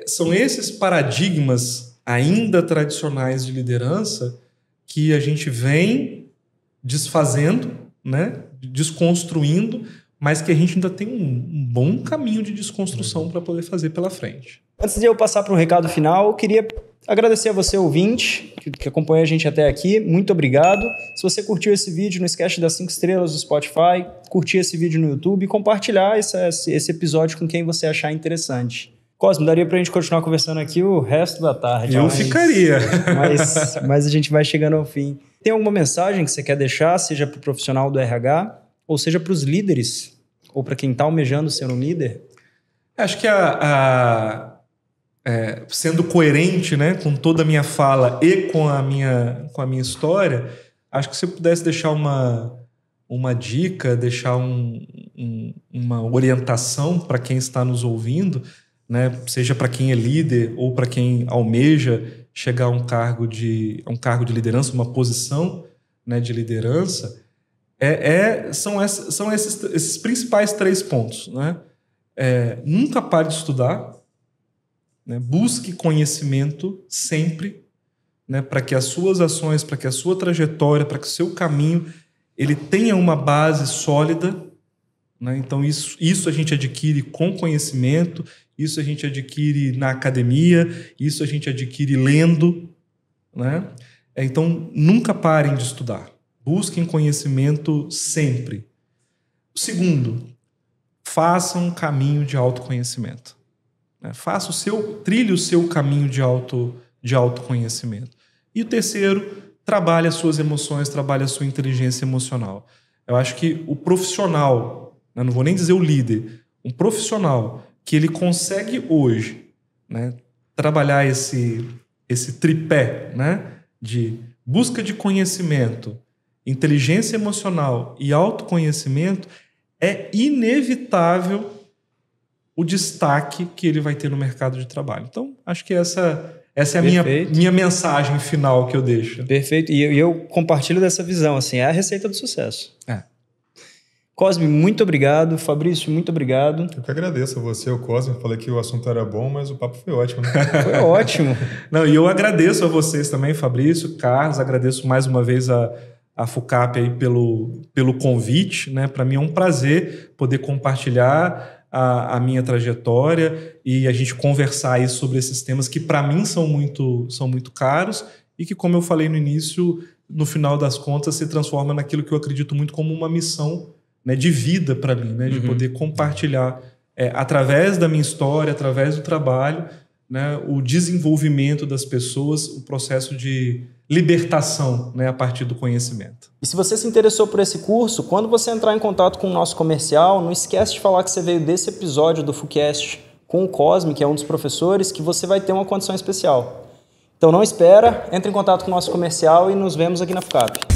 são esses paradigmas ainda tradicionais de liderança que a gente vem desfazendo, né? Desconstruindo, mas que a gente ainda tem um bom caminho de desconstrução para poder fazer pela frente. Antes de eu passar para o recado final, eu queria agradecer a você, ouvinte, que acompanha a gente até aqui. Muito obrigado. Se você curtiu esse vídeo, não esquece de dar 5 estrelas no Spotify, curtir esse vídeo no YouTube e compartilhar esse episódio com quem você achar interessante. Cosme, daria para a gente continuar conversando aqui o resto da tarde. Eu ficaria. Mas a gente vai chegando ao fim. Tem alguma mensagem que você quer deixar, seja para o profissional do RH, ou seja para os líderes, ou para quem está almejando ser um líder? Acho que sendo coerente, né, com toda a minha fala e com a minha história, acho que se eu pudesse deixar uma dica, deixar uma orientação para quem está nos ouvindo, né, seja para quem é líder ou para quem almeja chegar a um cargo de liderança, uma posição, né, de liderança, são esses principais 3 pontos. Né? Nunca pare de estudar, né? Busque conhecimento sempre, né, para que as suas ações, para que a sua trajetória, para que o seu caminho ele tenha uma base sólida. Né? Então, isso a gente adquire com conhecimento, isso a gente adquire na academia, isso a gente adquire lendo. Né? Então, nunca parem de estudar. Busquem conhecimento sempre. O segundo, façam um caminho de autoconhecimento. Né? Trilhe o seu caminho de autoconhecimento. E o terceiro, trabalhe as suas emoções, trabalhe a sua inteligência emocional. Eu acho que o profissional, né, não vou nem dizer o líder, um profissional que ele consegue hoje, né, trabalhar esse tripé, né, de busca de conhecimento, inteligência emocional e autoconhecimento, é inevitável o destaque que ele vai ter no mercado de trabalho. Então, acho que essa é a minha mensagem final que eu deixo. Perfeito. E eu compartilho dessa visão. Assim, é a receita do sucesso. Cosme, muito obrigado. Fabrício, muito obrigado. Eu que agradeço a você, o Cosme. Falei que o assunto era bom, mas o papo foi ótimo. Né? Foi ótimo. Não, e eu agradeço a vocês também, Fabrício, Carlos. Agradeço mais uma vez a FUCAP aí pelo convite. Né? Para mim é um prazer poder compartilhar a minha trajetória e a gente conversar aí sobre esses temas que para mim são muito caros e que, como eu falei no início, no final das contas se transforma naquilo que eu acredito muito como uma missão, né, de vida para mim, né, de poder compartilhar através da minha história, através do trabalho, né, o desenvolvimento das pessoas, o processo de libertação, né, a partir do conhecimento. E se você se interessou por esse curso, quando você entrar em contato com o nosso comercial, não esquece de falar que você veio desse episódio do FUCast com o Cosme, que é um dos professores, que você vai ter uma condição especial. Então não espera, entre em contato com o nosso comercial e nos vemos aqui na FUCAP.